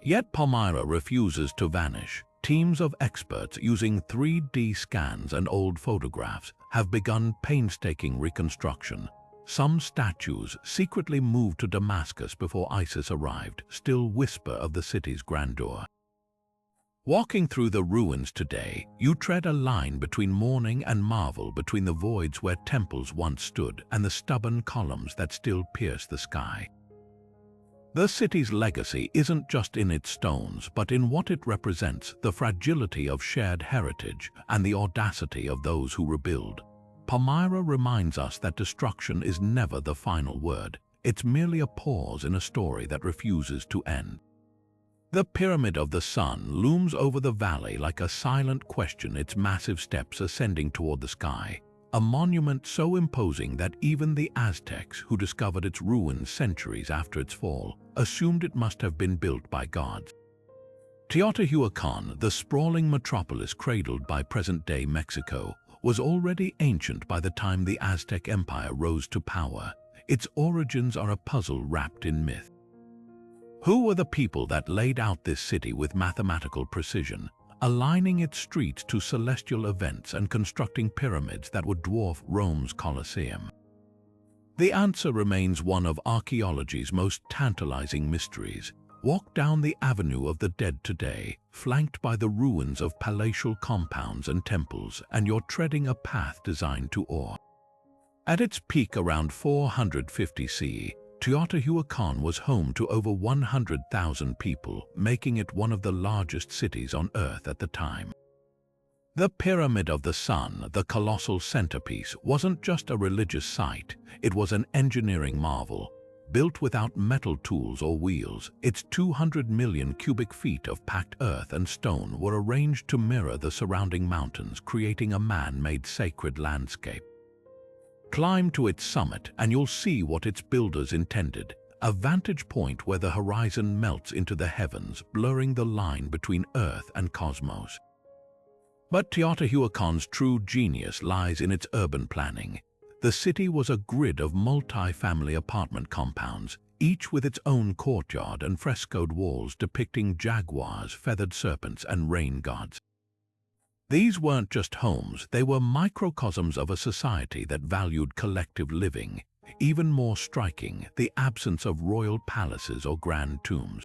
Yet Palmyra refuses to vanish. Teams of experts using 3D scans and old photographs have begun painstaking reconstruction. Some statues, secretly moved to Damascus before ISIS arrived, still whisper of the city's grandeur. Walking through the ruins today, you tread a line between mourning and marvel, between the voids where temples once stood and the stubborn columns that still pierce the sky. The city's legacy isn't just in its stones, but in what it represents, the fragility of shared heritage and the audacity of those who rebuild. Palmyra reminds us that destruction is never the final word. It's merely a pause in a story that refuses to end. The Pyramid of the Sun looms over the valley like a silent question, its massive steps ascending toward the sky. A monument so imposing that even the Aztecs, who discovered its ruins centuries after its fall, assumed it must have been built by gods. Teotihuacan, the sprawling metropolis cradled by present-day Mexico, was already ancient by the time the Aztec Empire rose to power. Its origins are a puzzle wrapped in myth. Who were the people that laid out this city with mathematical precision, aligning its streets to celestial events and constructing pyramids that would dwarf Rome's Colosseum? The answer remains one of archaeology's most tantalizing mysteries. Walk down the Avenue of the Dead today, flanked by the ruins of palatial compounds and temples, and you're treading a path designed to awe. At its peak around 450 CE, Teotihuacan was home to over 100,000 people, making it one of the largest cities on Earth at the time. The Pyramid of the Sun, the colossal centerpiece, wasn't just a religious site, it was an engineering marvel. Built without metal tools or wheels, its 200 million cubic feet of packed earth and stone were arranged to mirror the surrounding mountains, creating a man-made sacred landscape. Climb to its summit and you'll see what its builders intended, a vantage point where the horizon melts into the heavens, blurring the line between Earth and cosmos. But Teotihuacan's true genius lies in its urban planning. The city was a grid of multi-family apartment compounds, each with its own courtyard and frescoed walls depicting jaguars, feathered serpents, and rain gods. These weren't just homes, they were microcosms of a society that valued collective living. Even more striking, the absence of royal palaces or grand tombs.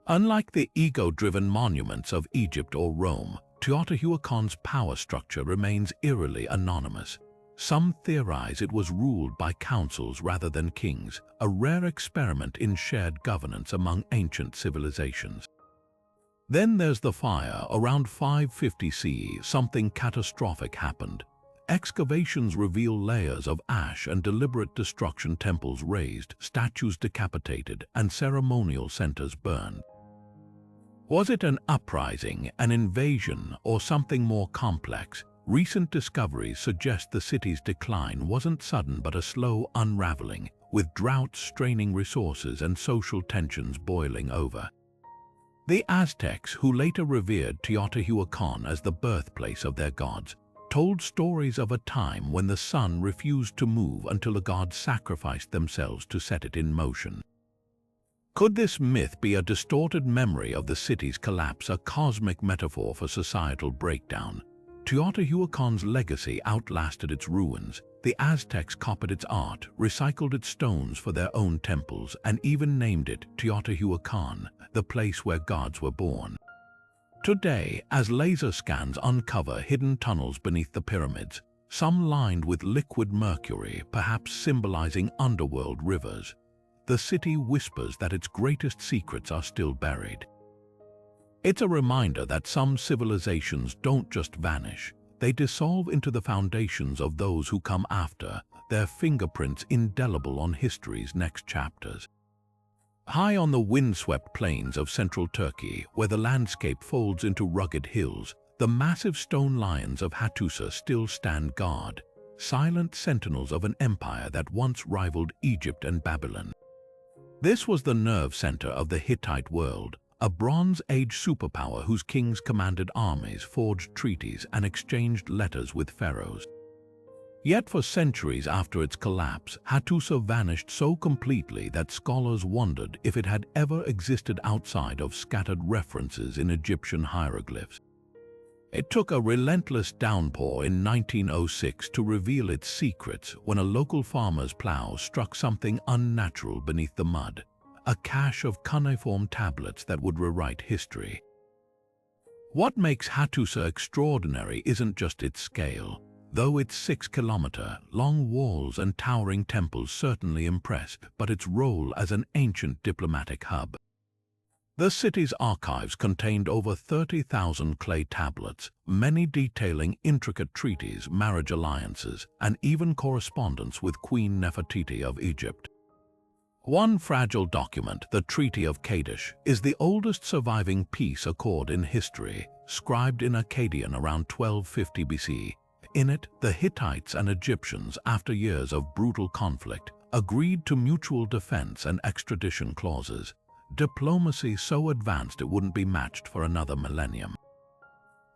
Unlike the ego-driven monuments of Egypt or Rome, Teotihuacan's power structure remains eerily anonymous. Some theorize it was ruled by councils rather than kings, a rare experiment in shared governance among ancient civilizations. Then there's the fire. Around 550 CE, something catastrophic happened. Excavations reveal layers of ash and deliberate destruction, temples razed, statues decapitated, and ceremonial centers burned. Was it an uprising, an invasion, or something more complex? Recent discoveries suggest the city's decline wasn't sudden but a slow unraveling, with droughts straining resources and social tensions boiling over. The Aztecs, who later revered Teotihuacan as the birthplace of their gods, told stories of a time when the sun refused to move until the gods sacrificed themselves to set it in motion. Could this myth be a distorted memory of the city's collapse, a cosmic metaphor for societal breakdown? Teotihuacan's legacy outlasted its ruins. The Aztecs copied its art, recycled its stones for their own temples, and even named it Teotihuacan, the place where gods were born. Today, as laser scans uncover hidden tunnels beneath the pyramids, some lined with liquid mercury, perhaps symbolizing underworld rivers, the city whispers that its greatest secrets are still buried. It's a reminder that some civilizations don't just vanish, they dissolve into the foundations of those who come after, their fingerprints indelible on history's next chapters. High on the windswept plains of central Turkey, where the landscape folds into rugged hills, the massive stone lions of Hattusa still stand guard, silent sentinels of an empire that once rivaled Egypt and Babylon. This was the nerve center of the Hittite world, a Bronze Age superpower whose kings commanded armies, forged treaties, and exchanged letters with pharaohs. Yet for centuries after its collapse, Hattusa vanished so completely that scholars wondered if it had ever existed outside of scattered references in Egyptian hieroglyphs. It took a relentless downpour in 1906 to reveal its secrets when a local farmer's plow struck something unnatural beneath the mud, a cache of cuneiform tablets that would rewrite history. What makes Hattusa extraordinary isn't just its scale. Though its 6-kilometer-long walls and towering temples certainly impress, but its role as an ancient diplomatic hub. The city's archives contained over 30,000 clay tablets, many detailing intricate treaties, marriage alliances, and even correspondence with Queen Nefertiti of Egypt. One fragile document, the Treaty of Carthage, is the oldest surviving peace accord in history, scribed in Akkadian around 1250 BC. In it, the Hittites and Egyptians, after years of brutal conflict, agreed to mutual defense and extradition clauses, diplomacy so advanced it wouldn't be matched for another millennium.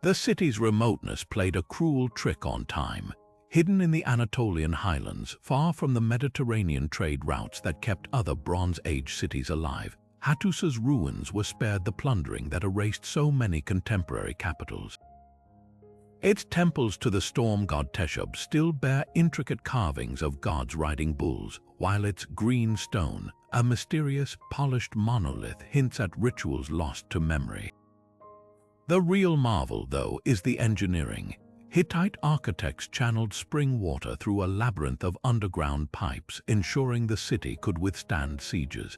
The city's remoteness played a cruel trick on time. Hidden in the Anatolian highlands, far from the Mediterranean trade routes that kept other Bronze Age cities alive, Hattusa's ruins were spared the plundering that erased so many contemporary capitals. Its temples to the storm god Teshub still bear intricate carvings of gods riding bulls, while its green stone, a mysterious, polished monolith, hints at rituals lost to memory. The real marvel, though, is the engineering. Hittite architects channeled spring water through a labyrinth of underground pipes, ensuring the city could withstand sieges.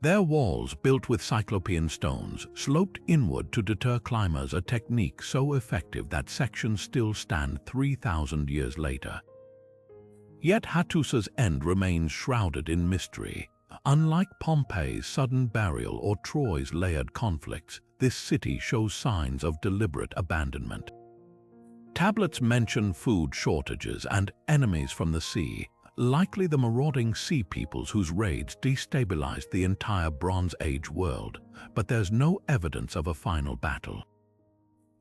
Their walls, built with cyclopean stones, sloped inward to deter climbers, a technique so effective that sections still stand 3,000 years later. Yet Hattusa's end remains shrouded in mystery. Unlike Pompeii's sudden burial or Troy's layered conflicts, this city shows signs of deliberate abandonment. Tablets mention food shortages and enemies from the sea, likely the marauding sea peoples whose raids destabilized the entire Bronze Age world, but there's no evidence of a final battle.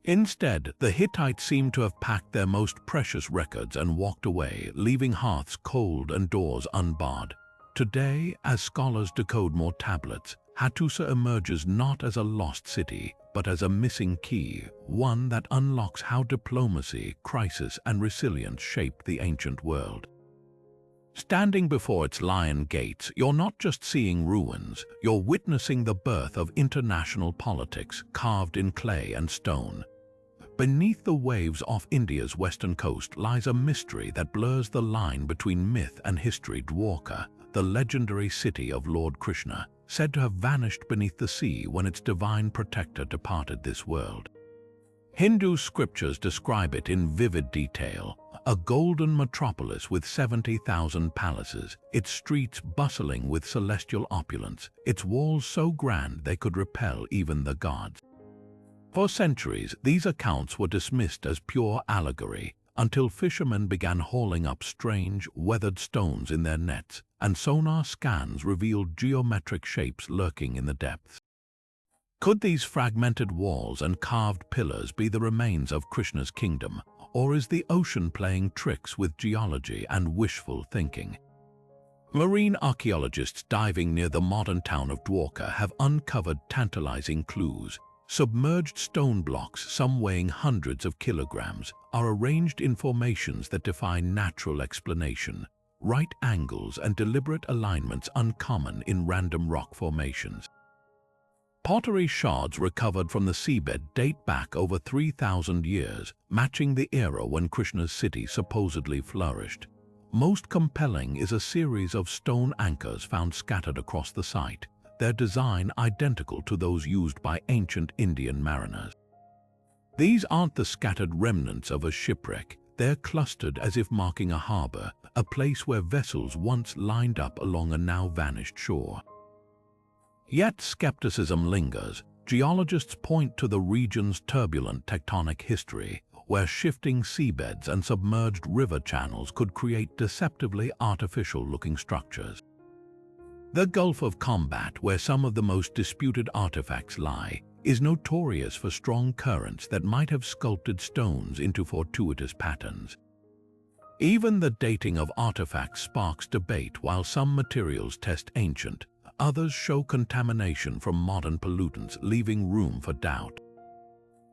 Instead, the Hittites seem to have packed their most precious records and walked away, leaving hearths cold and doors unbarred. Today, as scholars decode more tablets, Hattusa emerges not as a lost city, but as a missing key, one that unlocks how diplomacy, crisis, and resilience shaped the ancient world. Standing before its lion gates, you're not just seeing ruins, you're witnessing the birth of international politics carved in clay and stone. Beneath the waves off India's western coast lies a mystery that blurs the line between myth and history. Dwarka, the legendary city of Lord Krishna, said to have vanished beneath the sea when its divine protector departed this world. Hindu scriptures describe it in vivid detail, a golden metropolis with 70,000 palaces, its streets bustling with celestial opulence, its walls so grand they could repel even the gods. For centuries, these accounts were dismissed as pure allegory, until fishermen began hauling up strange, weathered stones in their nets, and sonar scans revealed geometric shapes lurking in the depths. Could these fragmented walls and carved pillars be the remains of Krishna's kingdom, or is the ocean playing tricks with geology and wishful thinking? Marine archaeologists diving near the modern town of Dwarka have uncovered tantalizing clues. Submerged stone blocks, some weighing hundreds of kilograms, are arranged in formations that defy natural explanation, right angles and deliberate alignments uncommon in random rock formations. Pottery shards recovered from the seabed date back over 3,000 years, matching the era when Krishna's city supposedly flourished. Most compelling is a series of stone anchors found scattered across the site, their design identical to those used by ancient Indian mariners. These aren't the scattered remnants of a shipwreck, they're clustered as if marking a harbor, a place where vessels once lined up along a now vanished shore. Yet skepticism lingers. Geologists point to the region's turbulent tectonic history, where shifting seabeds and submerged river channels could create deceptively artificial-looking structures. The Gulf of Combat, where some of the most disputed artifacts lie, is notorious for strong currents that might have sculpted stones into fortuitous patterns. Even the dating of artifacts sparks debate. While some materials test ancient, others show contamination from modern pollutants, leaving room for doubt.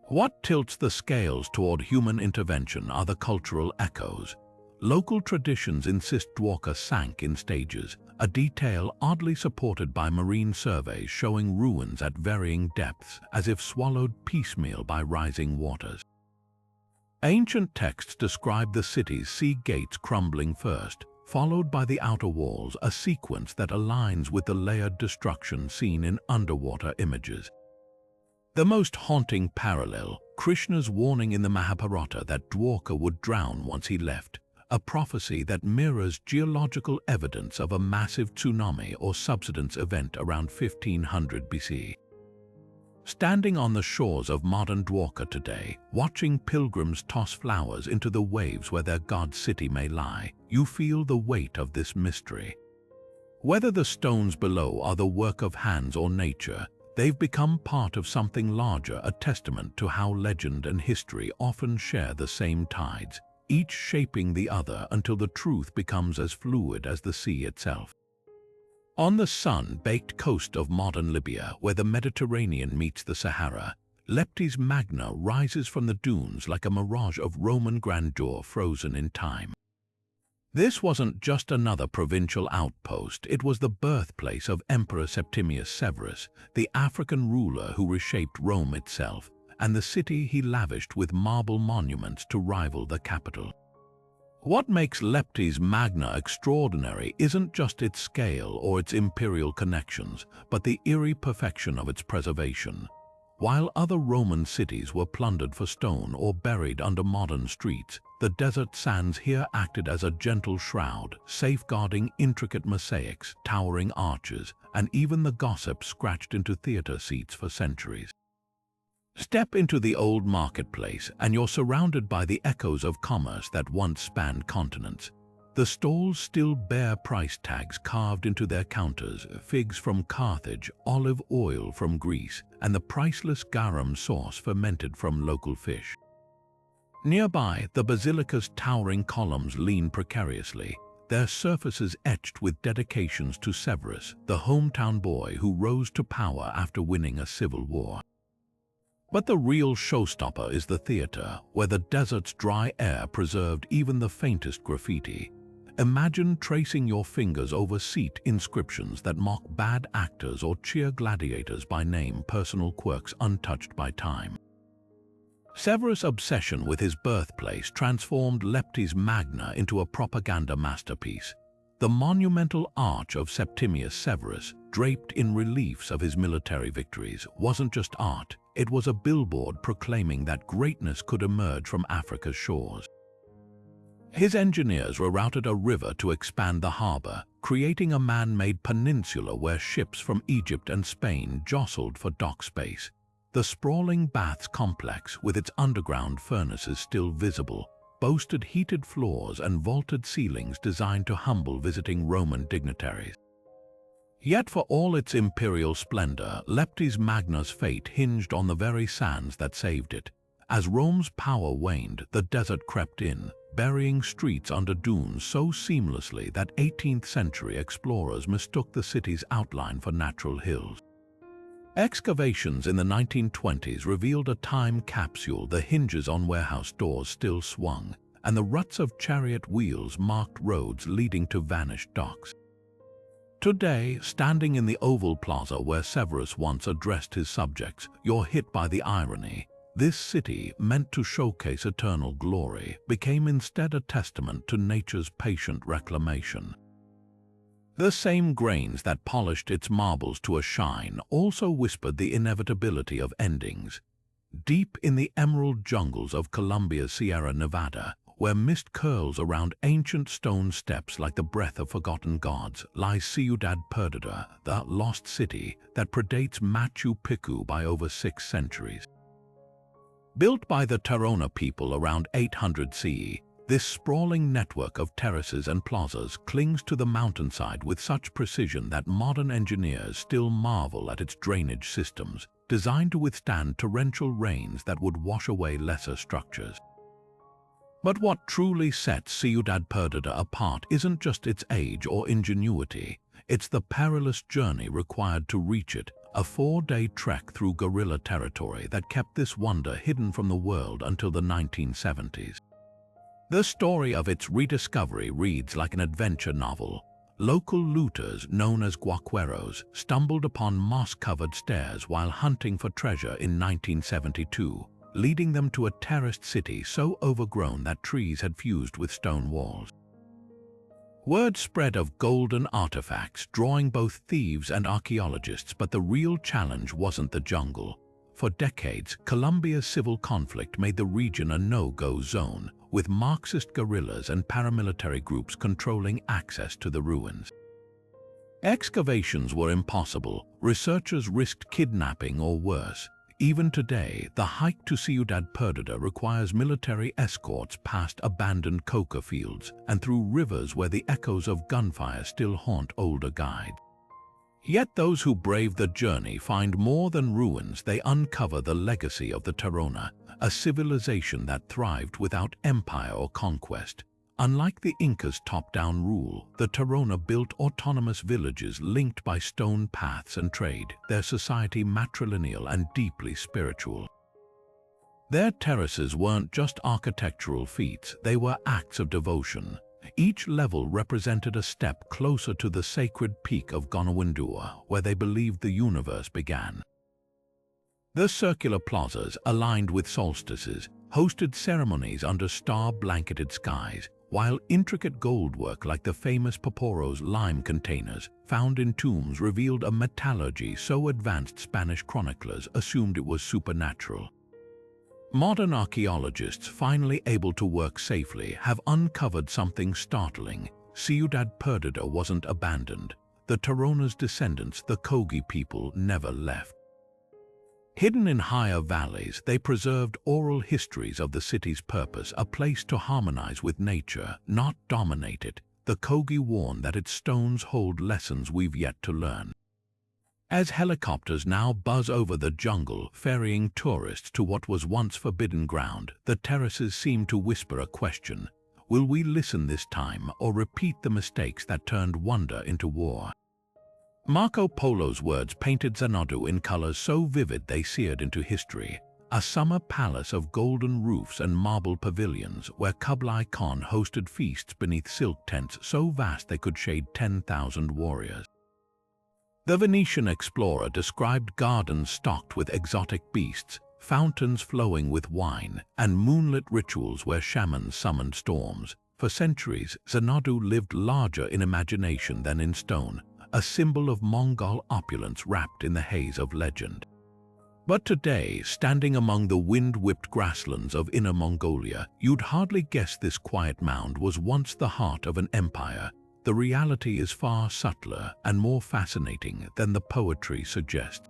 What tilts the scales toward human intervention are the cultural echoes. Local traditions insist Dwarka sank in stages, a detail oddly supported by marine surveys showing ruins at varying depths, as if swallowed piecemeal by rising waters. Ancient texts describe the city's sea gates crumbling first, followed by the outer walls, a sequence that aligns with the layered destruction seen in underwater images. The most haunting parallel, Krishna's warning in the Mahabharata that Dwarka would drown once he left, a prophecy that mirrors geological evidence of a massive tsunami or subsidence event around 1500 BC. Standing on the shores of modern Dwarka today, watching pilgrims toss flowers into the waves where their god's city may lie, you feel the weight of this mystery. Whether the stones below are the work of hands or nature, they've become part of something larger, a testament to how legend and history often share the same tides, each shaping the other until the truth becomes as fluid as the sea itself. On the sun-baked coast of modern Libya, where the Mediterranean meets the Sahara, Leptis Magna rises from the dunes like a mirage of Roman grandeur frozen in time. This wasn't just another provincial outpost, it was the birthplace of Emperor Septimius Severus, the African ruler who reshaped Rome itself, and the city he lavished with marble monuments to rival the capital. What makes Leptis Magna extraordinary isn't just its scale or its imperial connections, but the eerie perfection of its preservation. While other Roman cities were plundered for stone or buried under modern streets, the desert sands here acted as a gentle shroud, safeguarding intricate mosaics, towering arches, and even the gossip scratched into theater seats for centuries. Step into the old marketplace and you're surrounded by the echoes of commerce that once spanned continents. The stalls still bear price tags carved into their counters, figs from Carthage, olive oil from Greece, and the priceless garum sauce fermented from local fish. Nearby, the basilica's towering columns lean precariously, their surfaces etched with dedications to Severus, the hometown boy who rose to power after winning a civil war. But the real showstopper is the theater, where the desert's dry air preserved even the faintest graffiti. Imagine tracing your fingers over seat inscriptions that mock bad actors or cheer gladiators by name, personal quirks untouched by time. Severus' obsession with his birthplace transformed Leptis Magna into a propaganda masterpiece. The monumental arch of Septimius Severus, draped in reliefs of his military victories, wasn't just art, it was a billboard proclaiming that greatness could emerge from Africa's shores. His engineers rerouted a river to expand the harbor, creating a man-made peninsula where ships from Egypt and Spain jostled for dock space. The sprawling baths complex, with its underground furnaces still visible, boasted heated floors and vaulted ceilings designed to humble visiting Roman dignitaries. Yet for all its imperial splendor, Leptis Magna's fate hinged on the very sands that saved it. As Rome's power waned, the desert crept in, burying streets under dunes so seamlessly that 18th-century explorers mistook the city's outline for natural hills. Excavations in the 1920s revealed a time capsule, the hinges on warehouse doors still swung, and the ruts of chariot wheels marked roads leading to vanished docks. Today, standing in the Oval Plaza where Severus once addressed his subjects, you're hit by the irony. This city, meant to showcase eternal glory, became instead a testament to nature's patient reclamation. The same grains that polished its marbles to a shine also whispered the inevitability of endings. Deep in the emerald jungles of Colombia's Sierra Nevada, where mist curls around ancient stone steps like the breath of forgotten gods, lies Ciudad Perdida, the lost city that predates Machu Picchu by over 6 centuries. Built by the Tairona people around 800 CE, this sprawling network of terraces and plazas clings to the mountainside with such precision that modern engineers still marvel at its drainage systems, designed to withstand torrential rains that would wash away lesser structures. But what truly sets Ciudad Perdida apart isn't just its age or ingenuity, it's the perilous journey required to reach it, a 4-day trek through guerrilla territory that kept this wonder hidden from the world until the 1970s. The story of its rediscovery reads like an adventure novel. Local looters, known as guaqueros, stumbled upon moss-covered stairs while hunting for treasure in 1972, leading them to a terraced city so overgrown that trees had fused with stone walls. Word spread of golden artifacts, drawing both thieves and archaeologists, but the real challenge wasn't the jungle. For decades, Colombia's civil conflict made the region a no-go zone, with Marxist guerrillas and paramilitary groups controlling access to the ruins. Excavations were impossible, researchers risked kidnapping or worse. Even today, the hike to Ciudad Perdida requires military escorts past abandoned coca fields and through rivers where the echoes of gunfire still haunt older guides. Yet those who brave the journey find more than ruins. They uncover the legacy of the Tairona, a civilization that thrived without empire or conquest. Unlike the Incas' top-down rule, the Tairona built autonomous villages linked by stone paths and trade, their society matrilineal and deeply spiritual. Their terraces weren't just architectural feats, they were acts of devotion. Each level represented a step closer to the sacred peak of Gonawindua, where they believed the universe began. The circular plazas, aligned with solstices, hosted ceremonies under star-blanketed skies, while intricate goldwork like the famous Paporo's lime containers found in tombs revealed a metallurgy so advanced Spanish chroniclers assumed it was supernatural. Modern archaeologists, finally able to work safely, have uncovered something startling. Ciudad Perdida wasn't abandoned. The Tairona's descendants, the Kogi people, never left. Hidden in higher valleys, they preserved oral histories of the city's purpose, a place to harmonize with nature, not dominate it. The Kogi warn that its stones hold lessons we've yet to learn. As helicopters now buzz over the jungle, ferrying tourists to what was once forbidden ground, the terraces seem to whisper a question. Will we listen this time or repeat the mistakes that turned wonder into war? Marco Polo's words painted Xanadu in colors so vivid they seared into history. A summer palace of golden roofs and marble pavilions where Kublai Khan hosted feasts beneath silk tents so vast they could shade 10,000 warriors. The Venetian explorer described gardens stocked with exotic beasts, fountains flowing with wine, and moonlit rituals where shamans summoned storms. For centuries, Xanadu lived larger in imagination than in stone, a symbol of Mongol opulence wrapped in the haze of legend. But today, standing among the wind-whipped grasslands of Inner Mongolia, you'd hardly guess this quiet mound was once the heart of an empire. The reality is far subtler and more fascinating than the poetry suggests.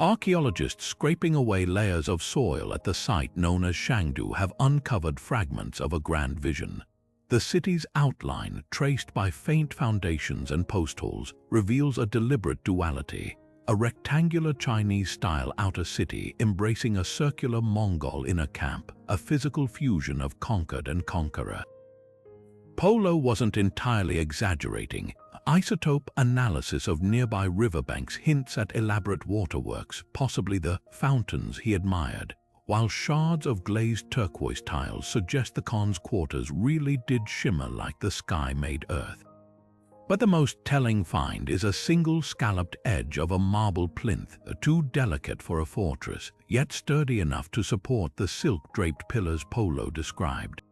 Archaeologists scraping away layers of soil at the site known as Shangdu have uncovered fragments of a grand vision. The city's outline, traced by faint foundations and post holes, reveals a deliberate duality. A rectangular Chinese-style outer city embracing a circular Mongol inner camp, a physical fusion of conquered and conqueror. Polo wasn't entirely exaggerating. Isotope analysis of nearby riverbanks hints at elaborate waterworks, possibly the fountains he admired, while shards of glazed turquoise tiles suggest the Khan's quarters really did shimmer like the sky made earth. But the most telling find is a single scalloped edge of a marble plinth, too delicate for a fortress, yet sturdy enough to support the silk-draped pillars Polo described.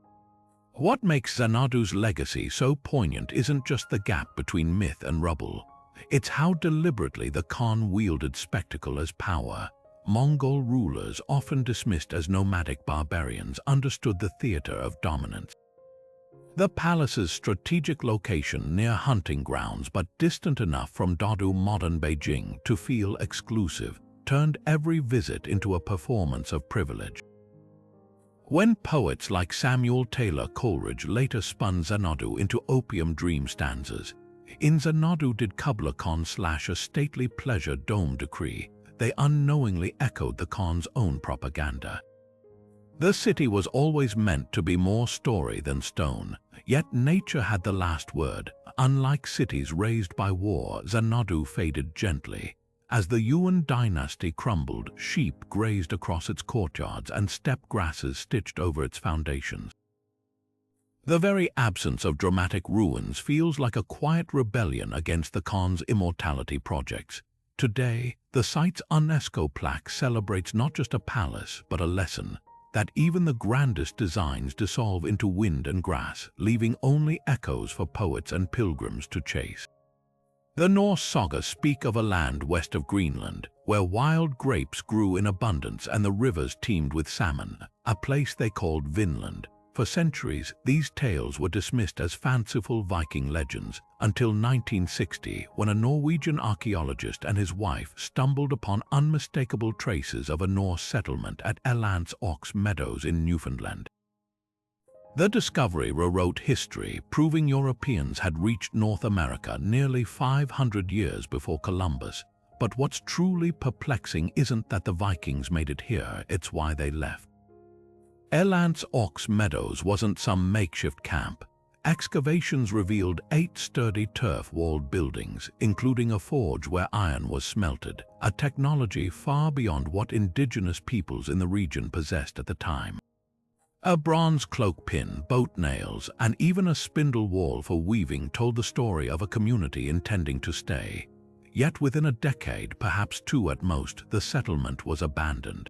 What makes Xanadu's legacy so poignant isn't just the gap between myth and rubble. It's how deliberately the Khan wielded spectacle as power. Mongol rulers, often dismissed as nomadic barbarians, understood the theater of dominance. The palace's strategic location near hunting grounds but distant enough from Dadu modern Beijing to feel exclusive, turned every visit into a performance of privilege. When poets like Samuel Taylor Coleridge later spun Xanadu into opium dream stanzas, in Xanadu did Kublai Khan slash a stately pleasure dome decree, they unknowingly echoed the Khan's own propaganda. The city was always meant to be more story than stone, yet nature had the last word. Unlike cities raised by war, Xanadu faded gently. As the Yuan dynasty crumbled, sheep grazed across its courtyards and steppe grasses stitched over its foundations. The very absence of dramatic ruins feels like a quiet rebellion against the Khan's immortality projects. Today, the site's UNESCO plaque celebrates not just a palace, but a lesson that even the grandest designs dissolve into wind and grass, leaving only echoes for poets and pilgrims to chase. The Norse sagas speak of a land west of Greenland, where wild grapes grew in abundance and the rivers teemed with salmon, a place they called Vinland. For centuries, these tales were dismissed as fanciful Viking legends, until 1960, when a Norwegian archaeologist and his wife stumbled upon unmistakable traces of a Norse settlement at Elant's Ox Meadows in Newfoundland. The discovery rewrote history, proving Europeans had reached North America nearly 500 years before Columbus. But what's truly perplexing isn't that the Vikings made it here, it's why they left. Erlant's Ox Meadows wasn't some makeshift camp. Excavations revealed 8 sturdy turf-walled buildings, including a forge where iron was smelted, a technology far beyond what indigenous peoples in the region possessed at the time. A bronze cloak pin, boat nails, and even a spindle whorl for weaving told the story of a community intending to stay. Yet within a decade, perhaps 2 at most, the settlement was abandoned.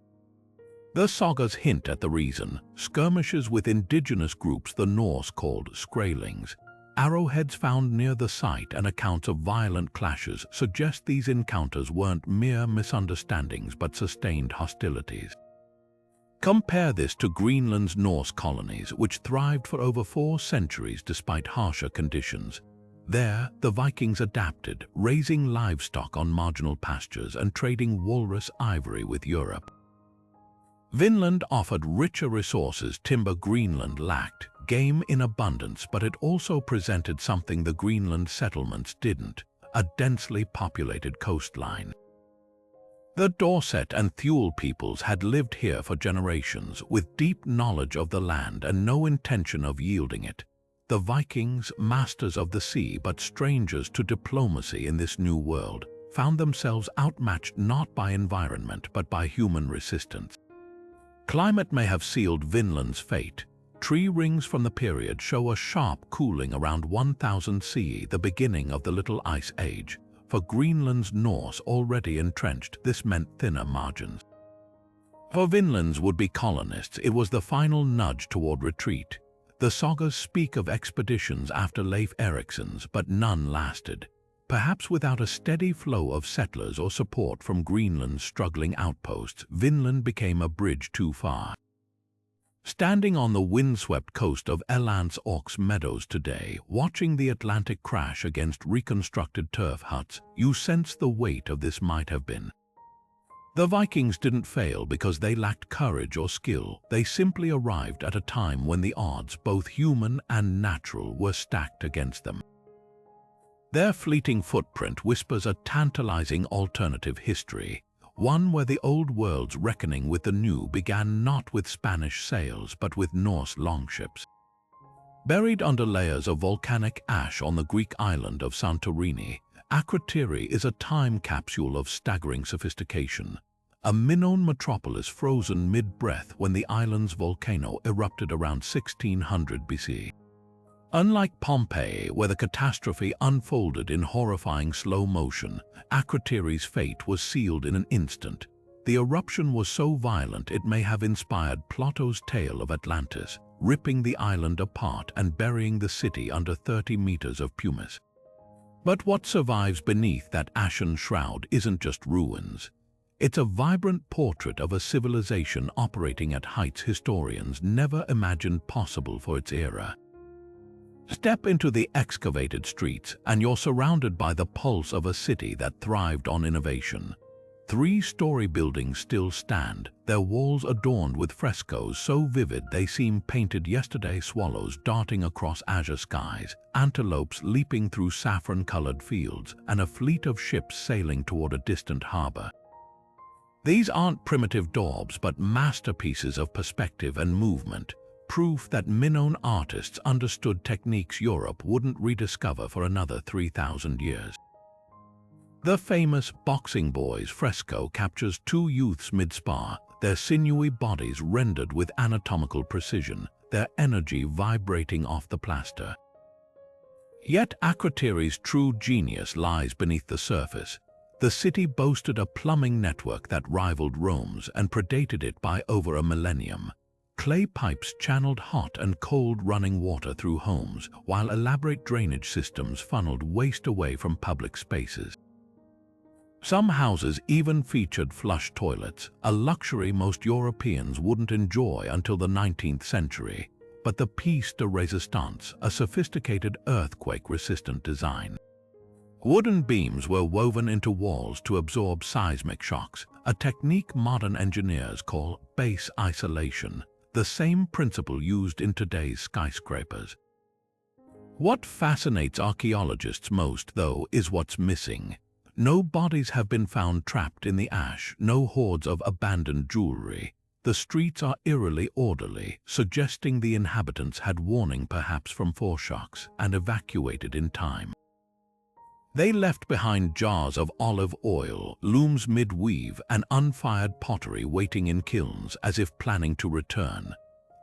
The sagas hint at the reason: skirmishes with indigenous groups the Norse called Skraelings. Arrowheads found near the site and accounts of violent clashes suggest these encounters weren't mere misunderstandings but sustained hostilities. Compare this to Greenland's Norse colonies, which thrived for over 4 centuries despite harsher conditions. There, the Vikings adapted, raising livestock on marginal pastures and trading walrus ivory with Europe. Vinland offered richer resources timber Greenland lacked, game in abundance, but it also presented something the Greenland settlements didn't: a densely populated coastline. The Dorset and Thule peoples had lived here for generations, with deep knowledge of the land and no intention of yielding it. The Vikings, masters of the sea but strangers to diplomacy in this new world, found themselves outmatched not by environment but by human resistance. Climate may have sealed Vinland's fate. Tree rings from the period show a sharp cooling around 1000 CE, the beginning of the Little Ice Age. For Greenland's Norse already entrenched, this meant thinner margins. For Vinland's would-be colonists, it was the final nudge toward retreat. The sagas speak of expeditions after Leif Erikson's, but none lasted. Perhaps without a steady flow of settlers or support from Greenland's struggling outposts, Vinland became a bridge too far. Standing on the windswept coast of Erlant's Ox Meadows today, watching the Atlantic crash against reconstructed turf huts, you sense the weight of this might have been. The Vikings didn't fail because they lacked courage or skill. They simply arrived at a time when the odds, both human and natural, were stacked against them. Their fleeting footprint whispers a tantalizing alternative history, one where the old world's reckoning with the new began not with Spanish sails but with Norse longships. Buried under layers of volcanic ash on the Greek island of Santorini, Akrotiri is a time capsule of staggering sophistication, a Minoan metropolis frozen mid-breath when the island's volcano erupted around 1600 BC. Unlike Pompeii, where the catastrophe unfolded in horrifying slow motion, Akrotiri's fate was sealed in an instant. The eruption was so violent it may have inspired Plato's tale of Atlantis, ripping the island apart and burying the city under 30 meters of pumice. But what survives beneath that ashen shroud isn't just ruins. It's a vibrant portrait of a civilization operating at heights historians never imagined possible for its era. Step into the excavated streets and you're surrounded by the pulse of a city that thrived on innovation. 3-story buildings still stand, their walls adorned with frescoes so vivid they seem painted yesterday: swallows darting across azure skies, antelopes leaping through saffron-colored fields, and a fleet of ships sailing toward a distant harbor. These aren't primitive daubs but masterpieces of perspective and movement, proof that Minoan artists understood techniques Europe wouldn't rediscover for another 3,000 years. The famous Boxing Boys fresco captures 2 youths mid-spar, their sinewy bodies rendered with anatomical precision, their energy vibrating off the plaster. Yet Akrotiri's true genius lies beneath the surface. The city boasted a plumbing network that rivaled Rome's and predated it by over a millennium. Clay pipes channeled hot and cold running water through homes, while elaborate drainage systems funneled waste away from public spaces. Some houses even featured flush toilets, a luxury most Europeans wouldn't enjoy until the 19th century, but the pièce de résistance, a sophisticated earthquake-resistant design. Wooden beams were woven into walls to absorb seismic shocks, a technique modern engineers call base isolation, the same principle used in today's skyscrapers. What fascinates archaeologists most, though, is what's missing. No bodies have been found trapped in the ash, no hoards of abandoned jewelry. The streets are eerily orderly, suggesting the inhabitants had warning perhaps from foreshocks and evacuated in time. They left behind jars of olive oil, looms mid-weave, and unfired pottery waiting in kilns as if planning to return.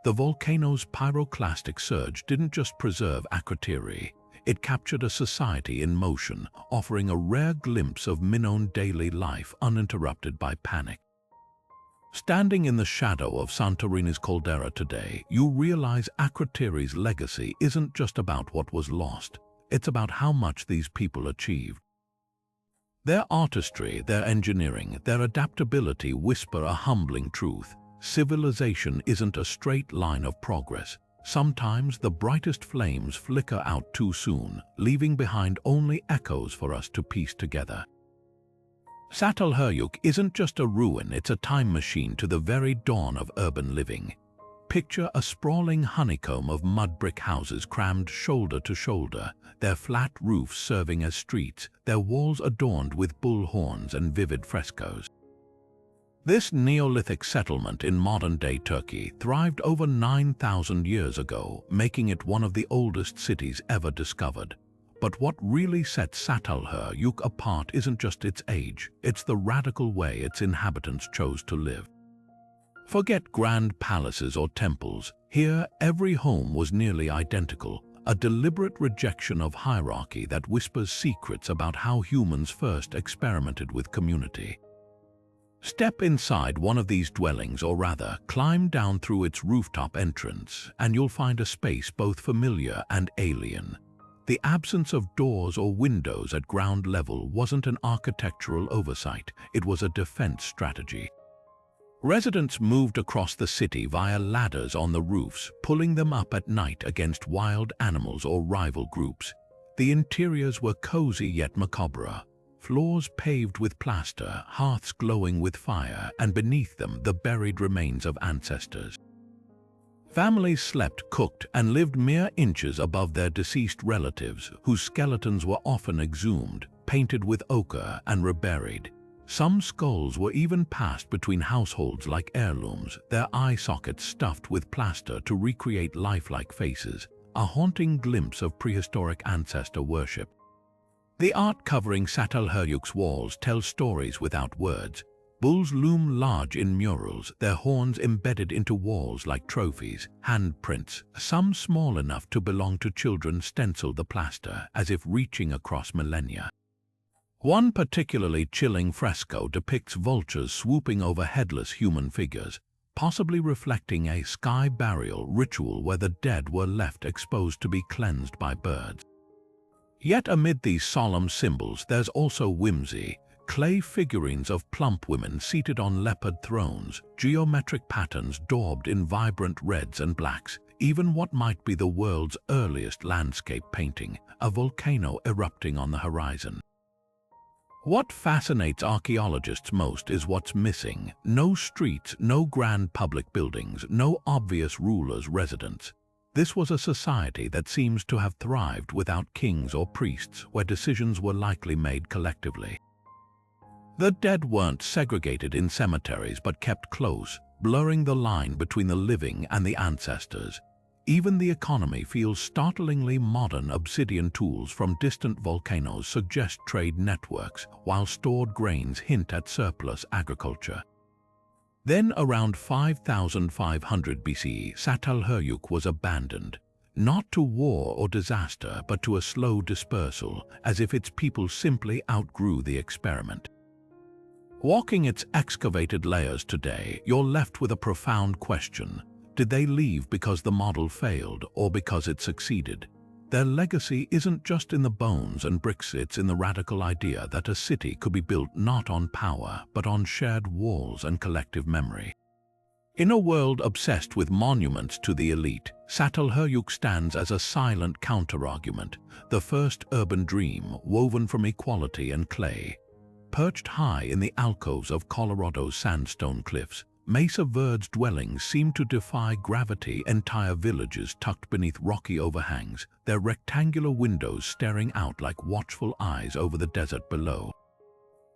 The volcano's pyroclastic surge didn't just preserve Akrotiri, it captured a society in motion, offering a rare glimpse of Minoan daily life uninterrupted by panic. Standing in the shadow of Santorini's caldera today, you realize Akrotiri's legacy isn't just about what was lost. It's about how much these people achieved. Their artistry, their engineering, their adaptability whisper a humbling truth. Civilization isn't a straight line of progress. Sometimes the brightest flames flicker out too soon, leaving behind only echoes for us to piece together. Çatalhöyük isn't just a ruin, it's a time machine to the very dawn of urban living. Picture a sprawling honeycomb of mud brick houses crammed shoulder to shoulder, their flat roofs serving as streets, their walls adorned with bull horns and vivid frescoes. This Neolithic settlement in modern-day Turkey thrived over 9,000 years ago, making it one of the oldest cities ever discovered. But what really sets Çatalhöyük apart isn't just its age, it's the radical way its inhabitants chose to live. Forget grand palaces or temples. Here, every home was nearly identical, a deliberate rejection of hierarchy that whispers secrets about how humans first experimented with community. Step inside one of these dwellings, or rather, climb down through its rooftop entrance, and you'll find a space both familiar and alien. The absence of doors or windows at ground level wasn't an architectural oversight, it was a defense strategy. Residents moved across the city via ladders on the roofs, pulling them up at night against wild animals or rival groups. The interiors were cozy yet macabre. Floors paved with plaster, hearths glowing with fire, and beneath them the buried remains of ancestors. Families slept cooked and lived mere inches above their deceased relatives, whose skeletons were often exhumed, painted with ochre, and reburied. Some skulls were even passed between households like heirlooms, their eye sockets stuffed with plaster to recreate lifelike faces, a haunting glimpse of prehistoric ancestor worship. The art covering Çatalhöyük's walls tells stories without words. Bulls loom large in murals, their horns embedded into walls like trophies. Handprints, some small enough to belong to children, stencil the plaster as if reaching across millennia. One particularly chilling fresco depicts vultures swooping over headless human figures, possibly reflecting a sky burial ritual where the dead were left exposed to be cleansed by birds. Yet amid these solemn symbols, there's also whimsy. Clay figurines of plump women seated on leopard thrones, geometric patterns daubed in vibrant reds and blacks, even what might be the world's earliest landscape painting, a volcano erupting on the horizon. What fascinates archaeologists most is what's missing. No streets, no grand public buildings, no obvious rulers' residence. This was a society that seems to have thrived without kings or priests, where decisions were likely made collectively. The dead weren't segregated in cemeteries but kept close, blurring the line between the living and the ancestors. Even the economy feels startlingly modern. Obsidian tools from distant volcanoes suggest trade networks, while stored grains hint at surplus agriculture. Then, around 5500 BCE, Çatalhöyük was abandoned, not to war or disaster, but to a slow dispersal, as if its people simply outgrew the experiment. Walking its excavated layers today, you're left with a profound question. Did they leave because the model failed or because it succeeded? Their legacy isn't just in the bones and bricks, it's in the radical idea that a city could be built not on power, but on shared walls and collective memory. In a world obsessed with monuments to the elite, Çatalhöyük stands as a silent counterargument, the first urban dream woven from equality and clay. Perched high in the alcoves of Colorado's sandstone cliffs, Mesa Verde's dwellings seem to defy gravity. Entire villages tucked beneath rocky overhangs, their rectangular windows staring out like watchful eyes over the desert below.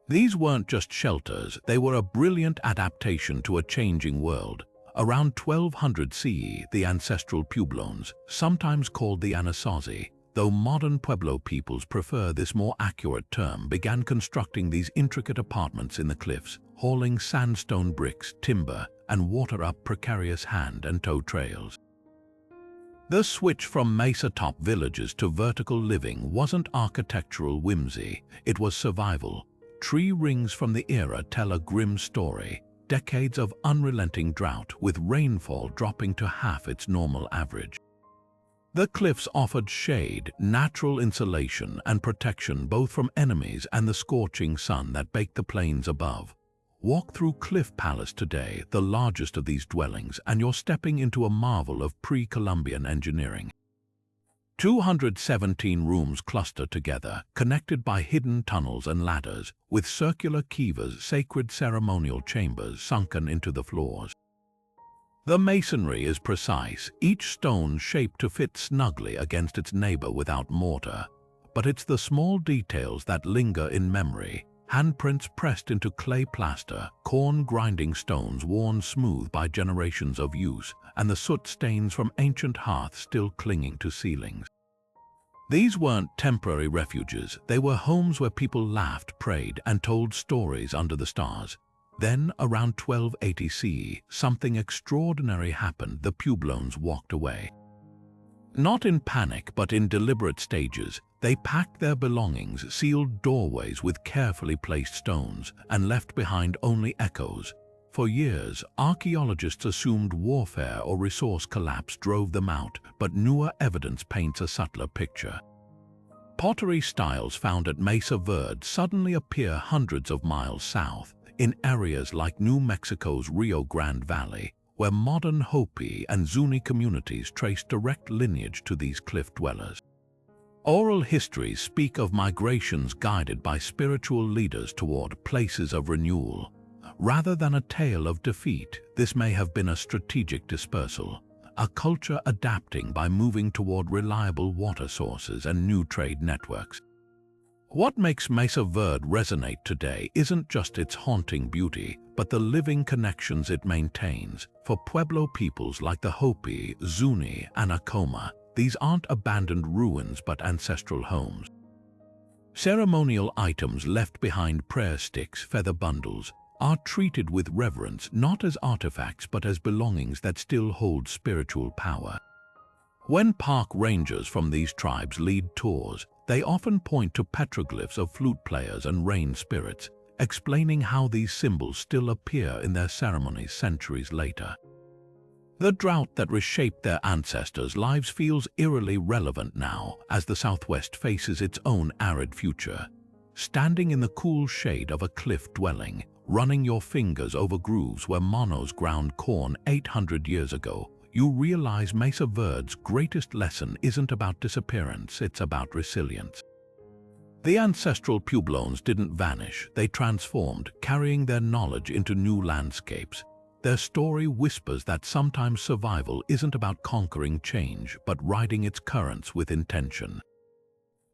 These weren't just shelters, they were a brilliant adaptation to a changing world. Around 1200 CE, the ancestral pueblones, sometimes called the Anasazi, though modern Pueblo peoples prefer this more accurate term, began constructing these intricate apartments in the cliffs, hauling sandstone bricks, timber, and water up precarious hand and tow trails. The switch from mesa-top villages to vertical living wasn't architectural whimsy, it was survival. Tree rings from the era tell a grim story, decades of unrelenting drought with rainfall dropping to half its normal average. The cliffs offered shade, natural insulation, and protection both from enemies and the scorching sun that baked the plains above. Walk through Cliff Palace today, the largest of these dwellings, and you're stepping into a marvel of pre-Columbian engineering. 217 rooms cluster together, connected by hidden tunnels and ladders, with circular kivas, sacred ceremonial chambers sunken into the floors. The masonry is precise, each stone shaped to fit snugly against its neighbor without mortar. But it's the small details that linger in memory. Handprints pressed into clay plaster, corn grinding stones worn smooth by generations of use, and the soot stains from ancient hearths still clinging to ceilings. These weren't temporary refuges, they were homes where people laughed, prayed, and told stories under the stars. Then, around 1280 CE, something extraordinary happened. The Pueblones walked away. Not in panic, but in deliberate stages. They packed their belongings, sealed doorways with carefully placed stones, and left behind only echoes. For years, archaeologists assumed warfare or resource collapse drove them out, but newer evidence paints a subtler picture. Pottery styles found at Mesa Verde suddenly appear hundreds of miles south, in areas like New Mexico's Rio Grande Valley, where modern Hopi and Zuni communities trace direct lineage to these cliff dwellers. Oral histories speak of migrations guided by spiritual leaders toward places of renewal. Rather than a tale of defeat, this may have been a strategic dispersal, a culture adapting by moving toward reliable water sources and new trade networks. What makes Mesa Verde resonate today isn't just its haunting beauty, but the living connections it maintains. For Pueblo peoples like the Hopi, Zuni, and Acoma, these aren't abandoned ruins but ancestral homes. Ceremonial items left behind, prayer sticks, feather bundles, are treated with reverence not as artifacts but as belongings that still hold spiritual power. When park rangers from these tribes lead tours, they often point to petroglyphs of flute players and rain spirits, explaining how these symbols still appear in their ceremonies centuries later. The drought that reshaped their ancestors' lives feels eerily relevant now as the Southwest faces its own arid future. Standing in the cool shade of a cliff dwelling, running your fingers over grooves where monos ground corn 800 years ago, you realize Mesa Verde's greatest lesson isn't about disappearance, it's about resilience. The ancestral Pueblones didn't vanish, they transformed, carrying their knowledge into new landscapes. Their story whispers that sometimes survival isn't about conquering change, but riding its currents with intention.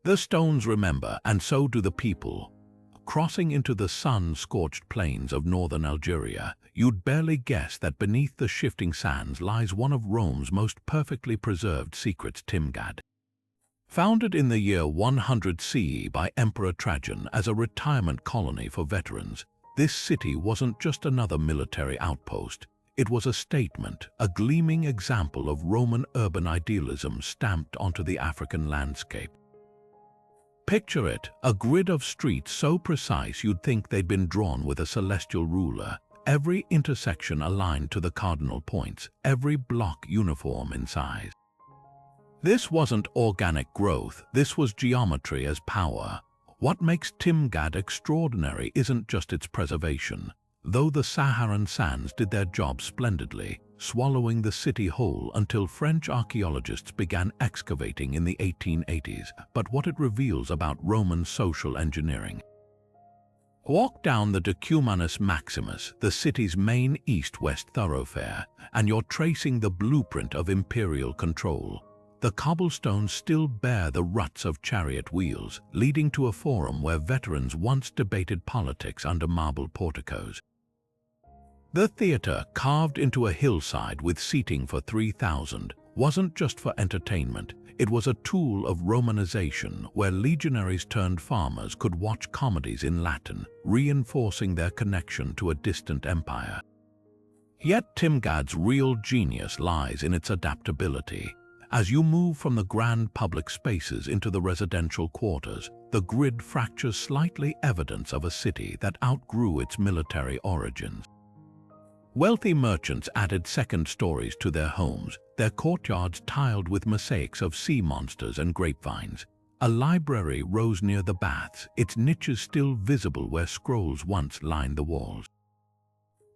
The stones remember, and so do the people. Crossing into the sun-scorched plains of northern Algeria, you'd barely guess that beneath the shifting sands lies one of Rome's most perfectly preserved secrets, Timgad. Founded in the year 100 CE by Emperor Trajan as a retirement colony for veterans, this city wasn't just another military outpost. It was a statement, a gleaming example of Roman urban idealism stamped onto the African landscape. Picture it, a grid of streets so precise you'd think they'd been drawn with a celestial ruler, every intersection aligned to the cardinal points, every block uniform in size. This wasn't organic growth, this was geometry as power. What makes Timgad extraordinary isn't just its preservation. Though the Saharan sands did their job splendidly, swallowing the city whole until French archaeologists began excavating in the 1880s, but what it reveals about Roman social engineering. Walk down the Decumanus Maximus, the city's main east-west thoroughfare, and you're tracing the blueprint of imperial control. The cobblestones still bear the ruts of chariot wheels, leading to a forum where veterans once debated politics under marble porticos. The theater, carved into a hillside with seating for 3,000, wasn't just for entertainment. It was a tool of Romanization where legionaries turned farmers could watch comedies in Latin, reinforcing their connection to a distant empire. Yet Timgad's real genius lies in its adaptability. As you move from the grand public spaces into the residential quarters, the grid fractures slightly, evidence of a city that outgrew its military origins. Wealthy merchants added second stories to their homes, their courtyards tiled with mosaics of sea monsters and grapevines. A library rose near the baths, its niches still visible where scrolls once lined the walls.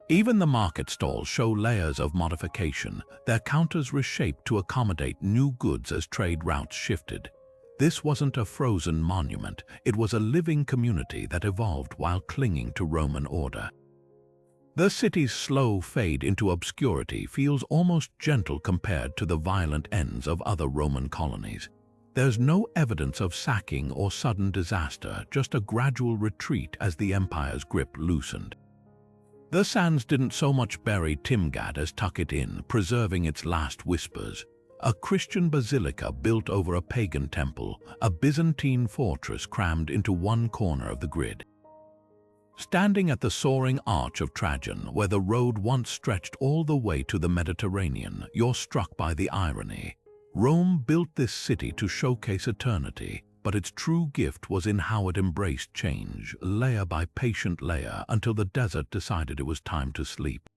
Even the market stalls show layers of modification, their counters reshaped to accommodate new goods as trade routes shifted. This wasn't a frozen monument, it was a living community that evolved while clinging to Roman order. The city's slow fade into obscurity feels almost gentle compared to the violent ends of other Roman colonies. There's no evidence of sacking or sudden disaster, just a gradual retreat as the empire's grip loosened. The sands didn't so much bury Timgad as tuck it in, preserving its last whispers. A Christian basilica built over a pagan temple, a Byzantine fortress crammed into one corner of the grid. Standing at the soaring arch of Trajan, where the road once stretched all the way to the Mediterranean, you're struck by the irony. Rome built this city to showcase eternity, but its true gift was in how it embraced change, layer by patient layer, until the desert decided it was time to sleep.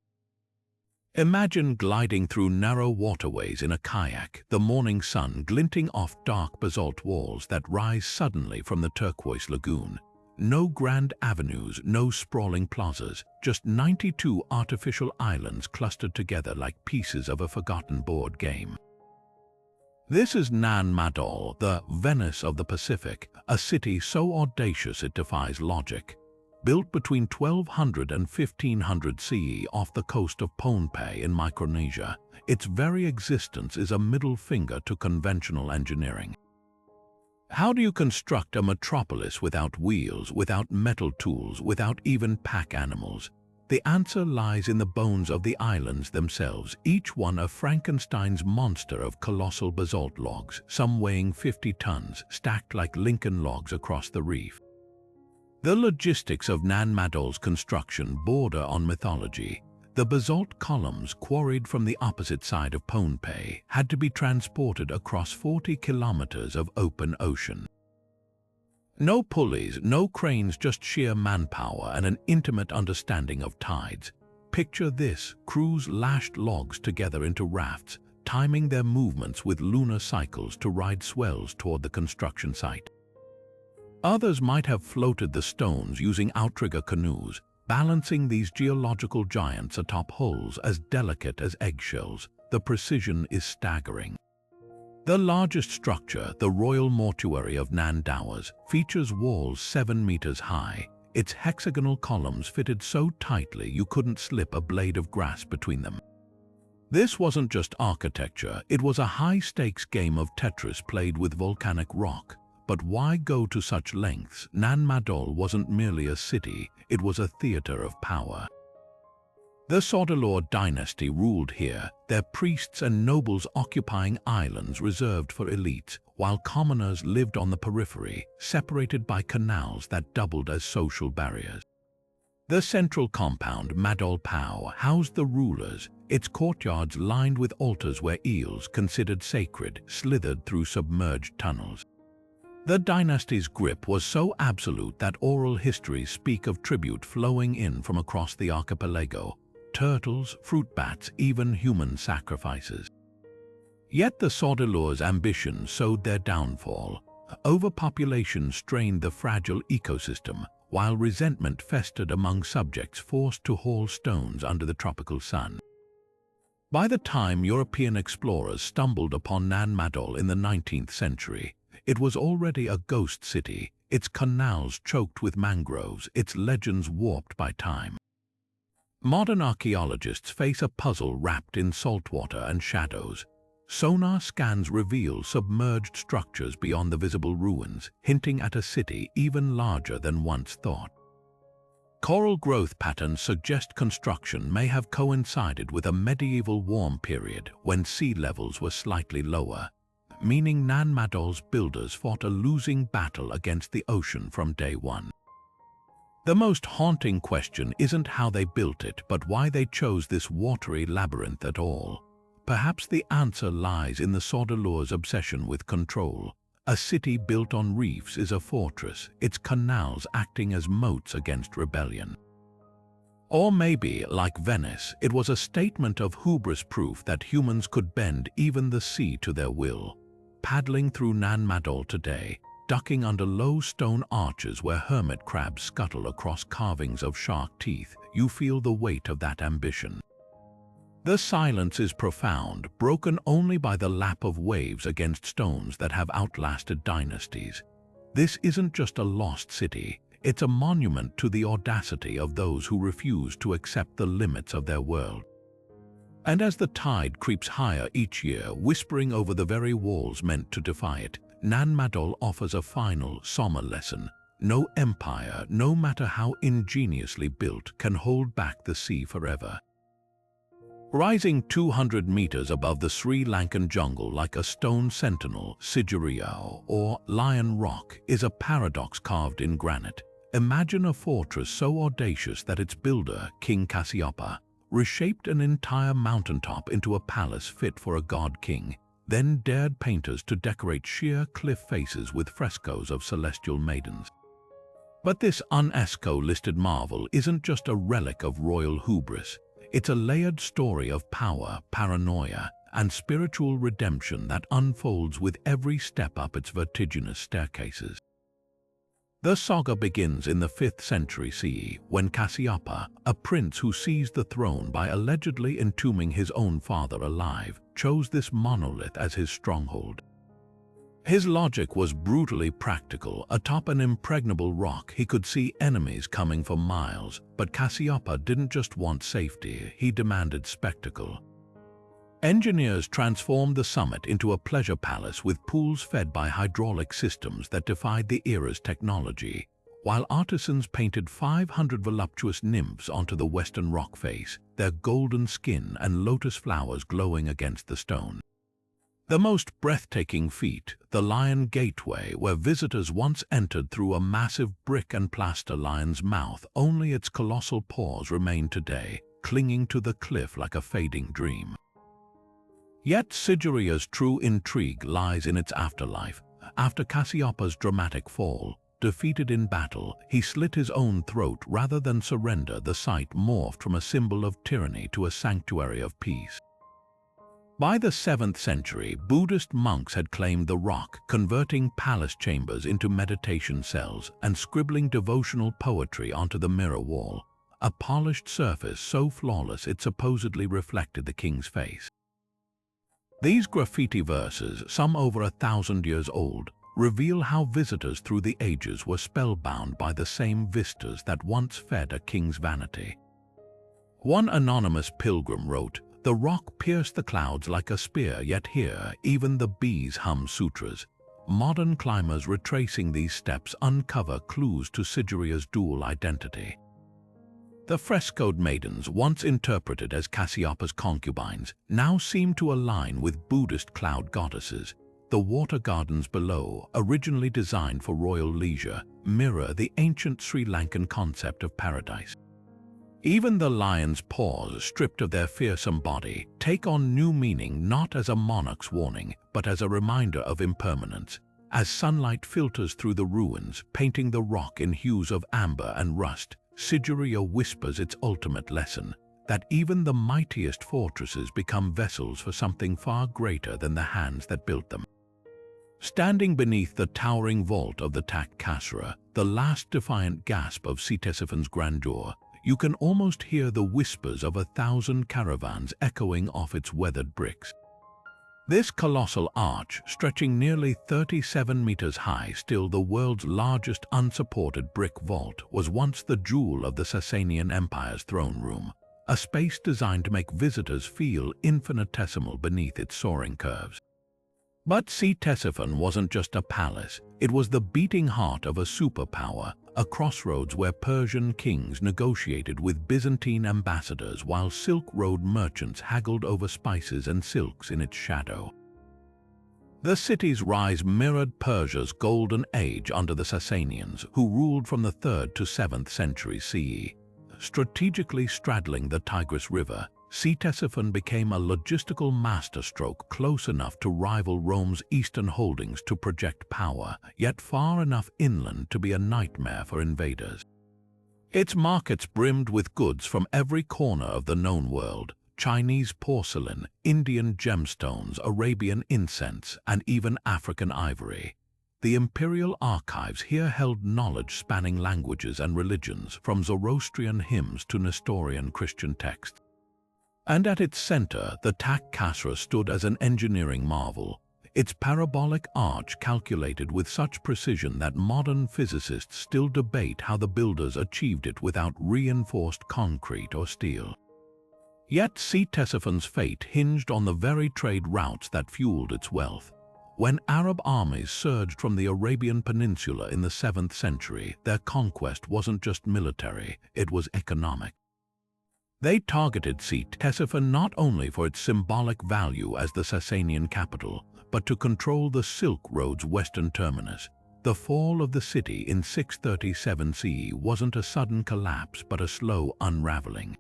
Imagine gliding through narrow waterways in a kayak, the morning sun glinting off dark basalt walls that rise suddenly from the turquoise lagoon. No grand avenues, no sprawling plazas, just 92 artificial islands clustered together like pieces of a forgotten board game. This is Nan Madol, the Venice of the Pacific, a city so audacious it defies logic. Built between 1200 and 1500 CE off the coast of Pompeii in Micronesia, its very existence is a middle finger to conventional engineering. How do you construct a metropolis without wheels, without metal tools, without even pack animals? The answer lies in the bones of the islands themselves, each one a Frankenstein's monster of colossal basalt logs, some weighing 50 tons, stacked like Lincoln logs across the reef. The logistics of Nan Madol's construction border on mythology. The basalt columns, quarried from the opposite side of Pompeii, had to be transported across 40 kilometers of open ocean. No pulleys, no cranes, just sheer manpower and an intimate understanding of tides. Picture this: crews lashed logs together into rafts, timing their movements with lunar cycles to ride swells toward the construction site. Others might have floated the stones using outrigger canoes, balancing these geological giants atop hulls as delicate as eggshells. The precision is staggering. The largest structure, the Royal Mortuary of Nan Dowers, features walls 7 meters high, its hexagonal columns fitted so tightly you couldn't slip a blade of grass between them. This wasn't just architecture, it was a high-stakes game of Tetris played with volcanic rock. But why go to such lengths? Nan Madol wasn't merely a city, it was a theater of power. The Sodalor dynasty ruled here, their priests and nobles occupying islands reserved for elites, while commoners lived on the periphery, separated by canals that doubled as social barriers. The central compound, Madol Pao, housed the rulers, its courtyards lined with altars where eels, considered sacred, slithered through submerged tunnels. The dynasty's grip was so absolute that oral histories speak of tribute flowing in from across the archipelago: turtles, fruit bats, even human sacrifices. Yet the Sodalor's ambition sowed their downfall. Overpopulation strained the fragile ecosystem, while resentment festered among subjects forced to haul stones under the tropical sun. By the time European explorers stumbled upon Nan Madol in the 19th century, it was already a ghost city, its canals choked with mangroves, its legends warped by time. Modern archaeologists face a puzzle wrapped in saltwater and shadows. Sonar scans reveal submerged structures beyond the visible ruins, hinting at a city even larger than once thought. Coral growth patterns suggest construction may have coincided with a medieval warm period when sea levels were slightly lower, meaning Nan Madol's builders fought a losing battle against the ocean from day one. The most haunting question isn't how they built it, but why they chose this watery labyrinth at all. Perhaps the answer lies in the Saudeleurs' obsession with control. A city built on reefs is a fortress, its canals acting as moats against rebellion. Or maybe, like Venice, it was a statement of hubris, proof that humans could bend even the sea to their will. Paddling through Nan Madol today, ducking under low stone arches where hermit crabs scuttle across carvings of shark teeth, you feel the weight of that ambition. The silence is profound, broken only by the lap of waves against stones that have outlasted dynasties. This isn't just a lost city, it's a monument to the audacity of those who refuse to accept the limits of their world. And as the tide creeps higher each year, whispering over the very walls meant to defy it, Nan Madol offers a final, somber lesson. No empire, no matter how ingeniously built, can hold back the sea forever. Rising 200 meters above the Sri Lankan jungle like a stone sentinel, Sigiriya, or Lion Rock, is a paradox carved in granite. Imagine a fortress so audacious that its builder, King Kasyapa, reshaped an entire mountaintop into a palace fit for a god-king, then dared painters to decorate sheer cliff faces with frescoes of celestial maidens. But this UNESCO-listed marvel isn't just a relic of royal hubris. It's a layered story of power, paranoia, and spiritual redemption that unfolds with every step up its vertiginous staircases. The saga begins in the 5th century CE, when Kasyapa, a prince who seized the throne by allegedly entombing his own father alive, chose this monolith as his stronghold. His logic was brutally practical. Atop an impregnable rock, he could see enemies coming for miles, but Kasyapa didn't just want safety, he demanded spectacle. Engineers transformed the summit into a pleasure palace with pools fed by hydraulic systems that defied the era's technology, while artisans painted 500 voluptuous nymphs onto the western rock face, their golden skin and lotus flowers glowing against the stone. The most breathtaking feat, the Lion Gateway, where visitors once entered through a massive brick and plaster lion's mouth, only its colossal paws remain today, clinging to the cliff like a fading dream. Yet Sigiriya's true intrigue lies in its afterlife. After Kasyapa's dramatic fall, defeated in battle, he slit his own throat rather than surrender. The site morphed from a symbol of tyranny to a sanctuary of peace. By the 7th century, Buddhist monks had claimed the rock, converting palace chambers into meditation cells and scribbling devotional poetry onto the mirror wall, a polished surface so flawless it supposedly reflected the king's face. These graffiti verses, some over 1,000 years old, reveal how visitors through the ages were spellbound by the same vistas that once fed a king's vanity. One anonymous pilgrim wrote, "The rock pierced the clouds like a spear, yet here even the bees hum sutras." Modern climbers retracing these steps uncover clues to Sigiriya's dual identity. The frescoed maidens, once interpreted as Kasyapa's concubines, now seem to align with Buddhist cloud goddesses. The water gardens below, originally designed for royal leisure, mirror the ancient Sri Lankan concept of paradise. Even the lion's paws, stripped of their fearsome body, take on new meaning, not as a monarch's warning, but as a reminder of impermanence. As sunlight filters through the ruins, painting the rock in hues of amber and rust, Sigiriya whispers its ultimate lesson, that even the mightiest fortresses become vessels for something far greater than the hands that built them. Standing beneath the towering vault of the Takht Kasra, the last defiant gasp of Ctesiphan's grandeur, you can almost hear the whispers of 1,000 caravans echoing off its weathered bricks. This colossal arch, stretching nearly 37 meters high, still the world's largest unsupported brick vault, was once the jewel of the Sasanian Empire's throne room. a space designed to make visitors feel infinitesimal beneath its soaring curves. But Ctesiphon wasn't just a palace, it was the beating heart of a superpower, a crossroads where Persian kings negotiated with Byzantine ambassadors while Silk Road merchants haggled over spices and silks in its shadow. The city's rise mirrored Persia's golden age under the Sasanians, who ruled from the 3rd to 7th centuries CE. Strategically straddling the Tigris River, Ctesiphon became a logistical masterstroke close enough to rival Rome's eastern holdings to project power, yet far enough inland to be a nightmare for invaders. Its markets brimmed with goods from every corner of the known world: Chinese porcelain, Indian gemstones, Arabian incense, and even African ivory. The imperial archives here held knowledge spanning languages and religions, from Zoroastrian hymns to Nestorian Christian texts. And at its center, the Tak Kasra stood as an engineering marvel, its parabolic arch calculated with such precision that modern physicists still debate how the builders achieved it without reinforced concrete or steel. Yet Ctesiphon's fate hinged on the very trade routes that fueled its wealth. When Arab armies surged from the Arabian Peninsula in the 7th century, their conquest wasn't just military, it was economic. They targeted Ctesiphon not only for its symbolic value as the Sasanian capital, but to control the Silk Road's western terminus. The fall of the city in 637 CE wasn't a sudden collapse but a slow unraveling.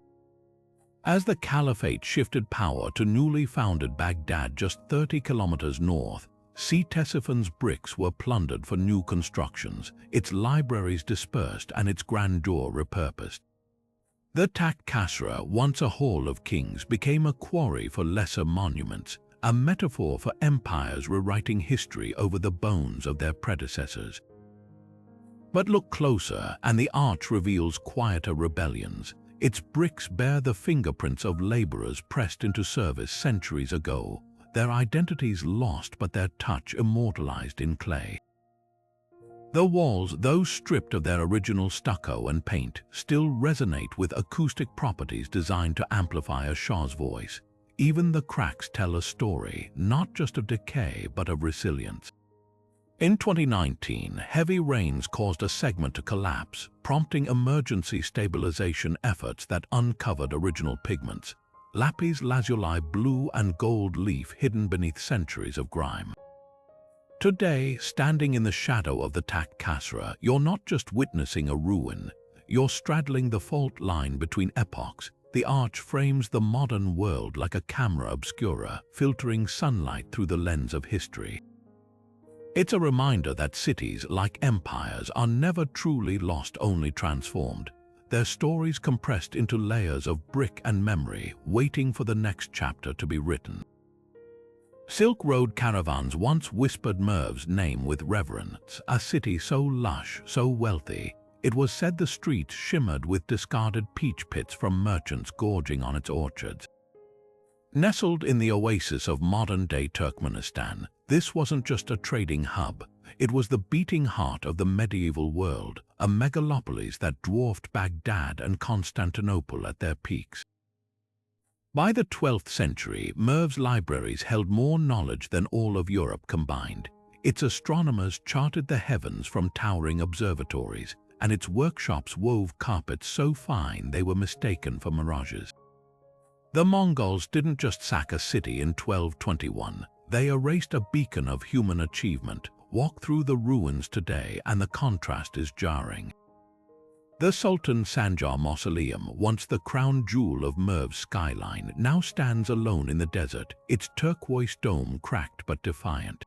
As the caliphate shifted power to newly founded Baghdad just 30 kilometers north, Ctesiphon's bricks were plundered for new constructions, its libraries dispersed and its grandeur repurposed. The Tak Kasra, once a hall of kings, became a quarry for lesser monuments, a metaphor for empires rewriting history over the bones of their predecessors. But look closer, and the arch reveals quieter rebellions. Its bricks bear the fingerprints of laborers pressed into service centuries ago, their identities lost but their touch immortalized in clay. The walls, though stripped of their original stucco and paint, still resonate with acoustic properties designed to amplify a Shah's voice. Even the cracks tell a story, not just of decay but of resilience. In 2019, heavy rains caused a segment to collapse, prompting emergency stabilization efforts that uncovered original pigments: lapis lazuli blue and gold leaf hidden beneath centuries of grime. Today, standing in the shadow of the Tak Kasra, you're not just witnessing a ruin, you're straddling the fault line between epochs. The arch frames the modern world like a camera obscura, filtering sunlight through the lens of history. It's a reminder that cities, like empires, are never truly lost, only transformed. Their stories compressed into layers of brick and memory, waiting for the next chapter to be written. Silk Road caravans once whispered Merv's name with reverence, a city so lush, so wealthy. It was said the streets shimmered with discarded peach pits from merchants gorging on its orchards. Nestled in the oasis of modern-day Turkmenistan, this wasn't just a trading hub, it was the beating heart of the medieval world, a megalopolis that dwarfed Baghdad and Constantinople at their peaks. By the 12th century, Merv's libraries held more knowledge than all of Europe combined. Its astronomers charted the heavens from towering observatories, and its workshops wove carpets so fine they were mistaken for mirages. The Mongols didn't just sack a city in 1221, they erased a beacon of human achievement. Walk through the ruins today and the contrast is jarring. The Sultan Sanjar Mausoleum, once the crown jewel of Merv's skyline, now stands alone in the desert, its turquoise dome cracked but defiant.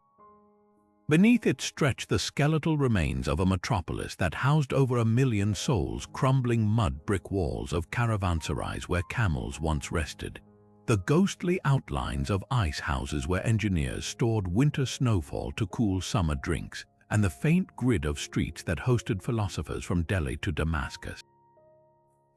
Beneath it stretch the skeletal remains of a metropolis that housed over 1 million souls, crumbling mud brick walls of caravanserais where camels once rested, the ghostly outlines of ice houses where engineers stored winter snowfall to cool summer drinks, and the faint grid of streets that hosted philosophers from Delhi to Damascus.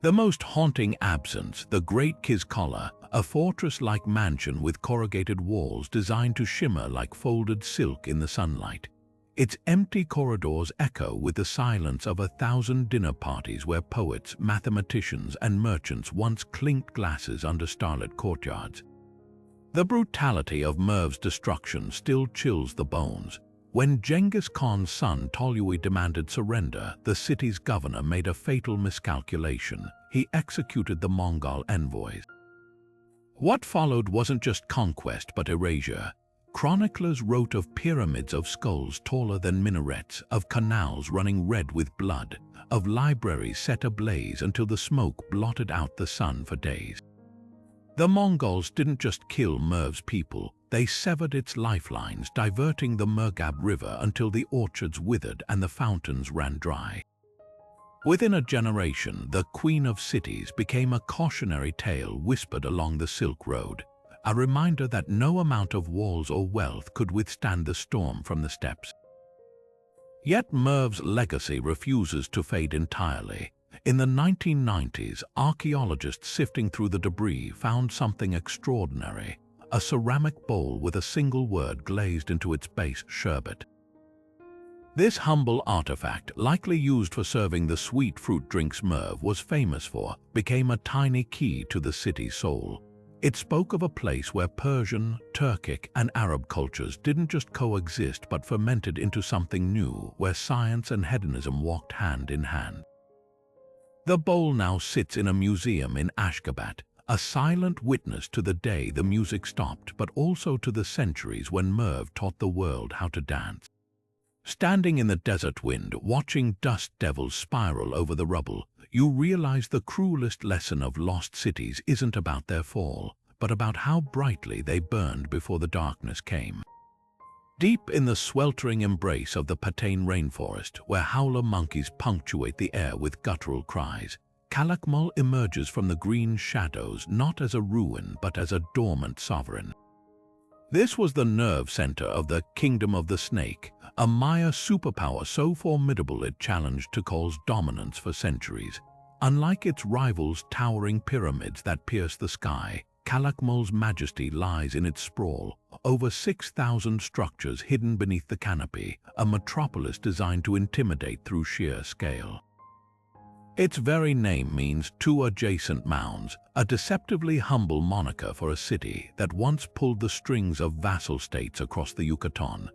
The most haunting absence, the Great Kizkala, a fortress-like mansion with corrugated walls designed to shimmer like folded silk in the sunlight. Its empty corridors echo with the silence of 1,000 dinner parties where poets, mathematicians, and merchants once clinked glasses under starlit courtyards. The brutality of Merv's destruction still chills the bones. When Genghis Khan's son Tolui demanded surrender, the city's governor made a fatal miscalculation. He executed the Mongol envoys. What followed wasn't just conquest but erasure. Chroniclers wrote of pyramids of skulls taller than minarets, of canals running red with blood, of libraries set ablaze until the smoke blotted out the sun for days. The Mongols didn't just kill Merv's people, they severed its lifelines, diverting the Murghab River until the orchards withered and the fountains ran dry. Within a generation, the Queen of Cities became a cautionary tale whispered along the Silk Road, a reminder that no amount of walls or wealth could withstand the storm from the steppes. Yet Merv's legacy refuses to fade entirely. In the 1990s, archaeologists sifting through the debris found something extraordinary, a ceramic bowl with a single word glazed into its base, sherbet. This humble artifact, likely used for serving the sweet fruit drinks Merv was famous for, became a tiny key to the city's soul. It spoke of a place where Persian, Turkic, and Arab cultures didn't just coexist but fermented into something new, where science and hedonism walked hand in hand. The bowl now sits in a museum in Ashgabat, a silent witness to the day the music stopped, but also to the centuries when Merv taught the world how to dance. Standing in the desert wind, watching dust devils spiral over the rubble, you realize the cruelest lesson of lost cities isn't about their fall, but about how brightly they burned before the darkness came. Deep in the sweltering embrace of the Patane rainforest, where howler monkeys punctuate the air with guttural cries, Calakmul emerges from the green shadows not as a ruin but as a dormant sovereign. This was the nerve center of the Kingdom of the Snake, a Maya superpower so formidable it challenged Tikal's dominance for centuries. Unlike its rivals' towering pyramids that pierce the sky, Calakmul's majesty lies in its sprawl, over 6,000 structures hidden beneath the canopy, a metropolis designed to intimidate through sheer scale. Its very name means two adjacent mounds, a deceptively humble moniker for a city that once pulled the strings of vassal states across the Yucatan.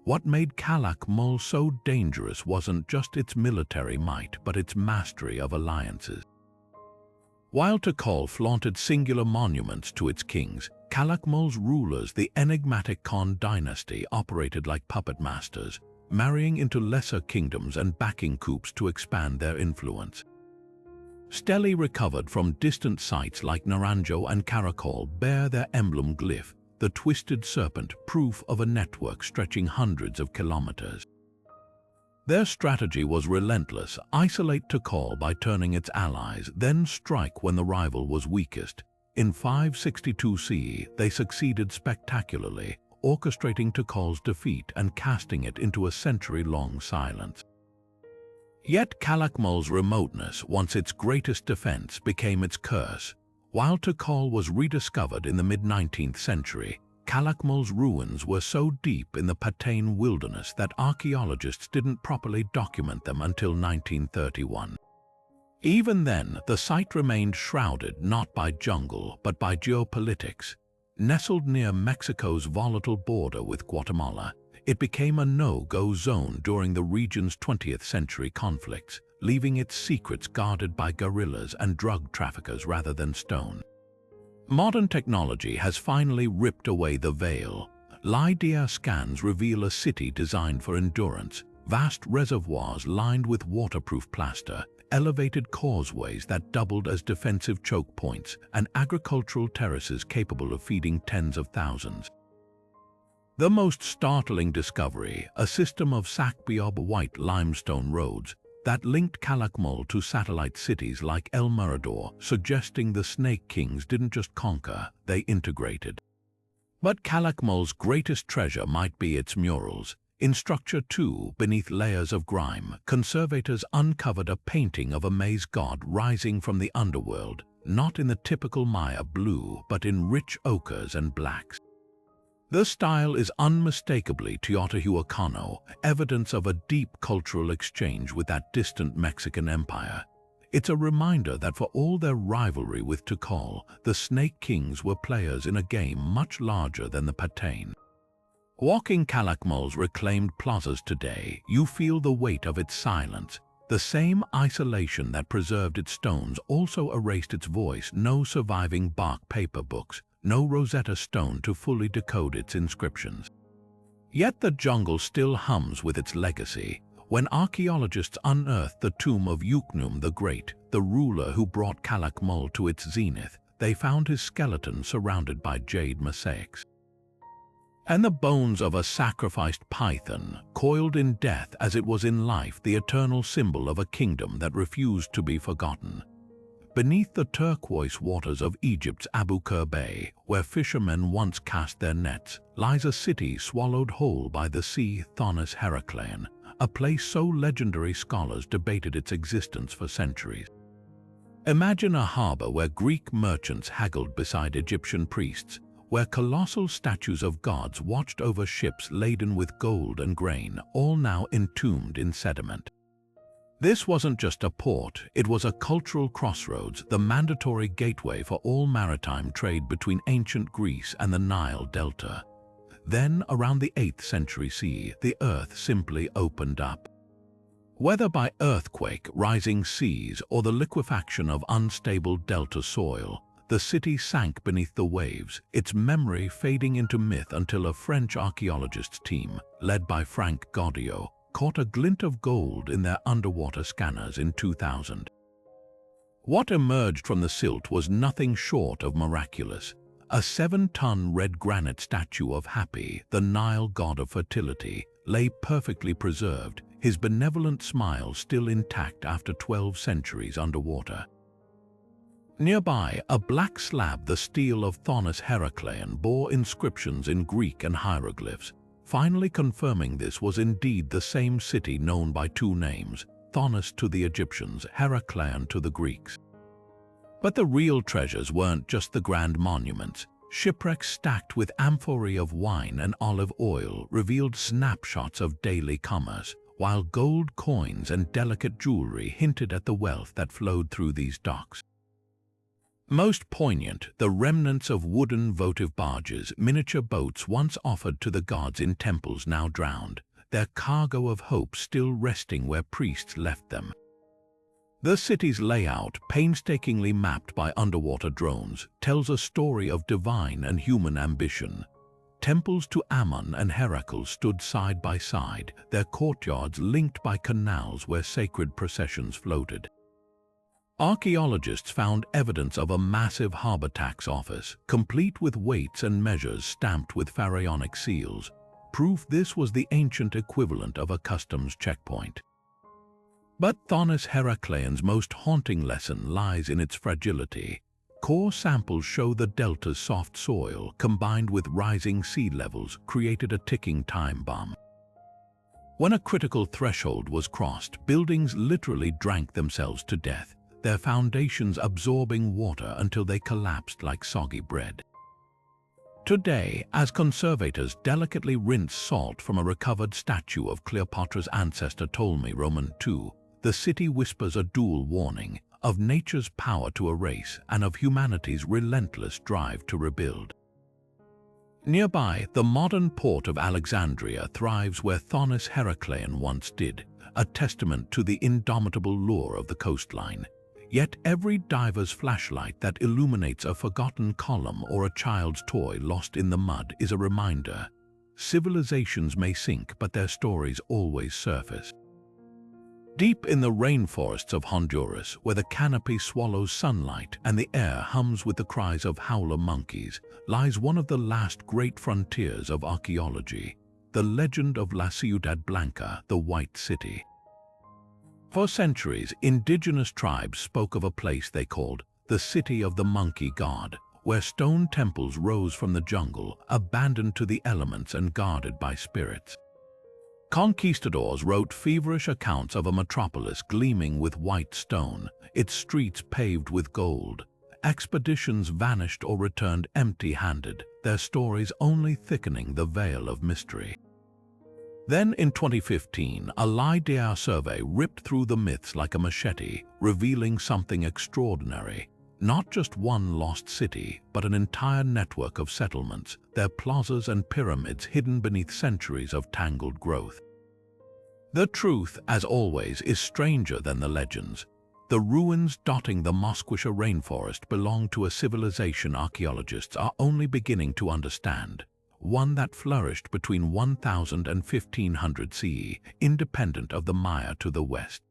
What made Calakmul so dangerous wasn't just its military might, but its mastery of alliances. While Tikal flaunted singular monuments to its kings, Calakmul's rulers, the enigmatic Khan dynasty, operated like puppet masters, marrying into lesser kingdoms and backing coups to expand their influence. Stelae recovered from distant sites like Naranjo and Karakol bear their emblem glyph, the twisted serpent, proof of a network stretching hundreds of kilometers. Their strategy was relentless: isolate Tikal by turning its allies, then strike when the rival was weakest. In 562 CE, they succeeded spectacularly, orchestrating Tikal's defeat and casting it into a century-long silence. Yet Calakmul's remoteness, once its greatest defense, became its curse. While Tikal was rediscovered in the mid-19th century, Calakmul's ruins were so deep in the Patane wilderness that archaeologists didn't properly document them until 1931. Even then, the site remained shrouded not by jungle but by geopolitics. Nestled near Mexico's volatile border with Guatemala, it became a no-go zone during the region's 20th century conflicts, leaving its secrets guarded by guerrillas and drug traffickers rather than stone. Modern technology has finally ripped away the veil. LiDAR scans reveal a city designed for endurance, vast reservoirs lined with waterproof plaster, elevated causeways that doubled as defensive choke points, and agricultural terraces capable of feeding tens of thousands. The most startling discovery, a system of Sakbiob white limestone roads that linked Calakmul to satellite cities like El Mirador, suggesting the Snake Kings didn't just conquer, they integrated. But Calakmul's greatest treasure might be its murals. In Structure 2, beneath layers of grime, conservators uncovered a painting of a maize god rising from the underworld, not in the typical Maya blue, but in rich ochres and blacks. The style is unmistakably Teotihuacano, evidence of a deep cultural exchange with that distant Mexican empire. It's a reminder that for all their rivalry with Tikal, the Snake Kings were players in a game much larger than the Patane. Walking Calakmul's reclaimed plazas today, you feel the weight of its silence. The same isolation that preserved its stones also erased its voice. No surviving bark paper books, no Rosetta Stone to fully decode its inscriptions. Yet the jungle still hums with its legacy. When archaeologists unearthed the tomb of Uknum the Great, the ruler who brought Calakmul to its zenith, they found his skeleton surrounded by jade mosaics. And the bones of a sacrificed python, coiled in death as it was in life, the eternal symbol of a kingdom that refused to be forgotten. Beneath the turquoise waters of Egypt's Abu Qir Bay, where fishermen once cast their nets, lies a city swallowed whole by the sea, Thonis Heraclean, a place so legendary scholars debated its existence for centuries. Imagine a harbor where Greek merchants haggled beside Egyptian priests, where colossal statues of gods watched over ships laden with gold and grain, all now entombed in sediment. This wasn't just a port, it was a cultural crossroads, the mandatory gateway for all maritime trade between ancient Greece and the Nile Delta. Then, around the 8th century CE, the earth simply opened up. Whether by earthquake, rising seas, or the liquefaction of unstable delta soil, the city sank beneath the waves, its memory fading into myth until a French archaeologists' team, led by Frank Gaudio, caught a glint of gold in their underwater scanners in 2000. What emerged from the silt was nothing short of miraculous. A 7-ton red granite statue of Hapi, the Nile god of fertility, lay perfectly preserved, his benevolent smile still intact after 12 centuries underwater. Nearby, a black slab, the stele of Thonis Heraclean, bore inscriptions in Greek and hieroglyphs, finally confirming this was indeed the same city known by two names, Thonis to the Egyptians, Heraclean to the Greeks. But the real treasures weren't just the grand monuments. Shipwrecks stacked with amphorae of wine and olive oil revealed snapshots of daily commerce, while gold coins and delicate jewelry hinted at the wealth that flowed through these docks. Most poignant, the remnants of wooden votive barges, miniature boats once offered to the gods in temples now drowned, their cargo of hope still resting where priests left them. The city's layout, painstakingly mapped by underwater drones, tells a story of divine and human ambition. Temples to Ammon and Heracles stood side by side, their courtyards linked by canals where sacred processions floated. Archaeologists found evidence of a massive harbor tax office, complete with weights and measures stamped with pharaonic seals, proof this was the ancient equivalent of a customs checkpoint. But Thonis Heraclean's most haunting lesson lies in its fragility. Core samples show the delta's soft soil, combined with rising sea levels, created a ticking time bomb. When a critical threshold was crossed, buildings literally drank themselves to death, their foundations absorbing water until they collapsed like soggy bread. Today, as conservators delicately rinse salt from a recovered statue of Cleopatra's ancestor Ptolemy II, the city whispers a dual warning of nature's power to erase and of humanity's relentless drive to rebuild. Nearby, the modern port of Alexandria thrives where Thonis Heraclean once did, a testament to the indomitable lure of the coastline. Yet every diver's flashlight that illuminates a forgotten column or a child's toy lost in the mud is a reminder. Civilizations may sink, but their stories always surface. Deep in the rainforests of Honduras, where the canopy swallows sunlight and the air hums with the cries of howler monkeys, lies one of the last great frontiers of archaeology, the legend of La Ciudad Blanca, the White City. For centuries, indigenous tribes spoke of a place they called the City of the Monkey God, where stone temples rose from the jungle, abandoned to the elements and guarded by spirits. Conquistadors wrote feverish accounts of a metropolis gleaming with white stone, its streets paved with gold. Expeditions vanished or returned empty-handed, their stories only thickening the veil of mystery. Then in 2015, a LIDAR survey ripped through the myths like a machete, revealing something extraordinary. Not just one lost city, but an entire network of settlements, their plazas and pyramids hidden beneath centuries of tangled growth. The truth, as always, is stranger than the legends. The ruins dotting the Musquisha rainforest belong to a civilization archaeologists are only beginning to understand, one that flourished between 1000 and 1500 CE, independent of the Maya to the west.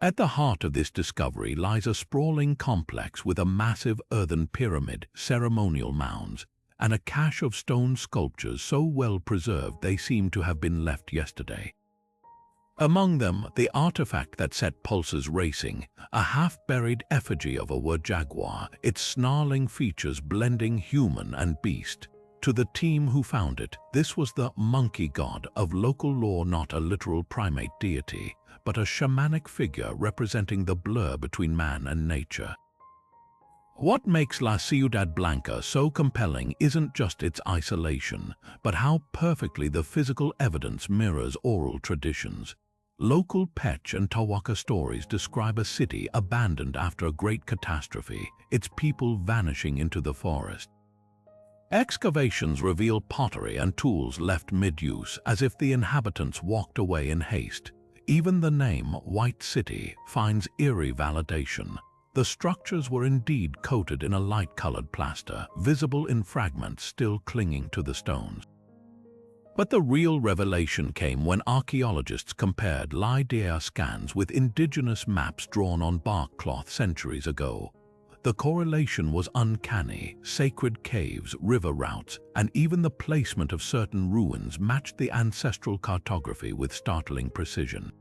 At the heart of this discovery lies a sprawling complex with a massive earthen pyramid, ceremonial mounds, and a cache of stone sculptures so well preserved they seem to have been left yesterday. Among them, the artifact that set pulses racing, a half-buried effigy of a war-jaguar, its snarling features blending human and beast. To the team who found it, this was the monkey god of local lore, not a literal primate deity, but a shamanic figure representing the blur between man and nature. What makes La Ciudad Blanca so compelling isn't just its isolation, but how perfectly the physical evidence mirrors oral traditions. Local Pech and Tawaka stories describe a city abandoned after a great catastrophe, its people vanishing into the forest. Excavations reveal pottery and tools left mid-use, as if the inhabitants walked away in haste. Even the name White City finds eerie validation. The structures were indeed coated in a light-colored plaster, visible in fragments still clinging to the stones. But the real revelation came when archaeologists compared LIDAR scans with indigenous maps drawn on bark cloth centuries ago. The correlation was uncanny. Sacred caves, river routes, and even the placement of certain ruins matched the ancestral cartography with startling precision.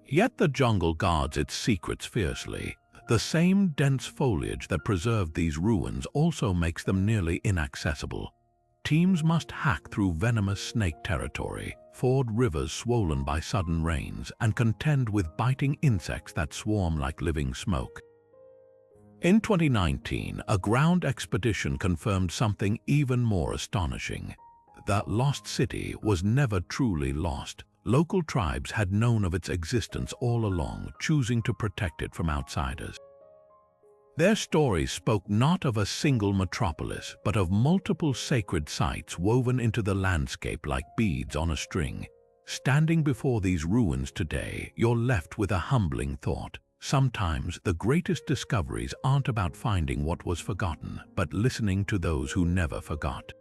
Yet the jungle guards its secrets fiercely. The same dense foliage that preserved these ruins also makes them nearly inaccessible. Teams must hack through venomous snake territory, ford rivers swollen by sudden rains, and contend with biting insects that swarm like living smoke. In 2019, a ground expedition confirmed something even more astonishing. The lost city was never truly lost. Local tribes had known of its existence all along, choosing to protect it from outsiders. Their stories spoke not of a single metropolis, but of multiple sacred sites woven into the landscape like beads on a string. Standing before these ruins today, you're left with a humbling thought. Sometimes the greatest discoveries aren't about finding what was forgotten, but listening to those who never forgot.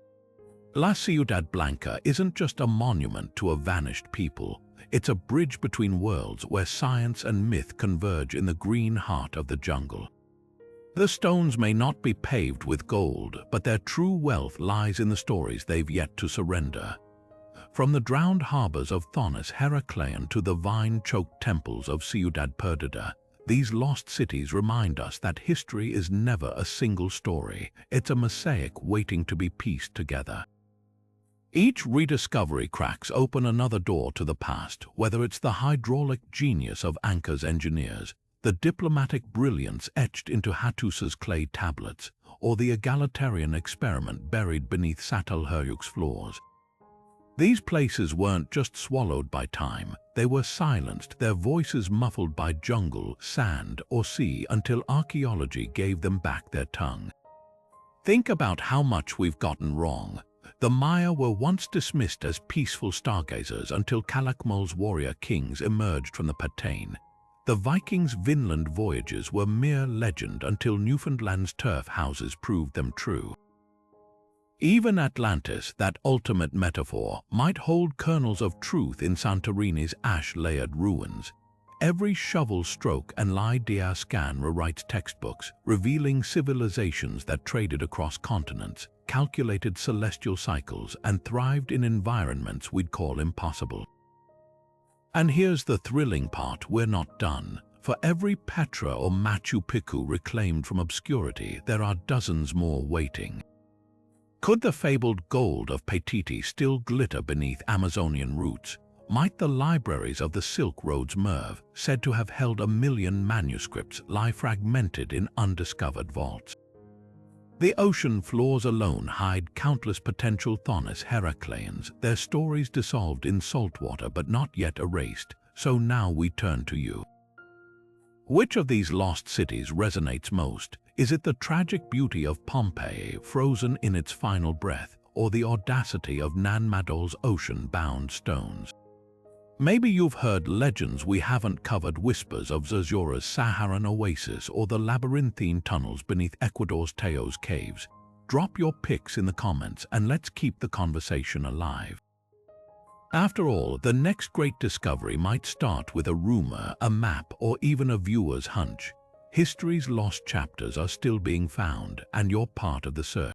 La Ciudad Blanca isn't just a monument to a vanished people. It's a bridge between worlds where science and myth converge in the green heart of the jungle. The stones may not be paved with gold, but their true wealth lies in the stories they've yet to surrender. From the drowned harbors of Thonis Heraclean to the vine-choked temples of Ciudad Perdida, these lost cities remind us that history is never a single story. It's a mosaic waiting to be pieced together. Each rediscovery cracks open another door to the past, whether it's the hydraulic genius of Angkor's engineers, the diplomatic brilliance etched into Hattus's clay tablets, or the egalitarian experiment buried beneath Çatalhöyük's floors. These places weren't just swallowed by time, they were silenced, their voices muffled by jungle, sand, or sea until archaeology gave them back their tongue. Think about how much we've gotten wrong. The Maya were once dismissed as peaceful stargazers until Calakmul's warrior kings emerged from the Patane. The Vikings' Vinland voyages were mere legend until Newfoundland's turf houses proved them true. Even Atlantis, that ultimate metaphor, might hold kernels of truth in Santorini's ash-layered ruins. Every shovel stroke and LIDAR scan rewrites textbooks, revealing civilizations that traded across continents, calculated celestial cycles, and thrived in environments we'd call impossible. And here's the thrilling part, we're not done. For every Petra or Machu Picchu reclaimed from obscurity, there are dozens more waiting. Could the fabled gold of Paititi still glitter beneath Amazonian roots? Might the libraries of the Silk Road's Merv, said to have held 1 million manuscripts, lie fragmented in undiscovered vaults? The ocean floors alone hide countless potential Thonis Heracleans, their stories dissolved in saltwater but not yet erased, so now we turn to you. Which of these lost cities resonates most? Is it the tragic beauty of Pompeii, frozen in its final breath, or the audacity of Nan Madol's ocean-bound stones? Maybe you've heard legends we haven't covered, whispers of Zazora's Saharan oasis or the labyrinthine tunnels beneath Ecuador's Teos caves. Drop your pics in the comments and let's keep the conversation alive. After all, the next great discovery might start with a rumor, a map, or even a viewer's hunch. History's lost chapters are still being found, and you're part of the search.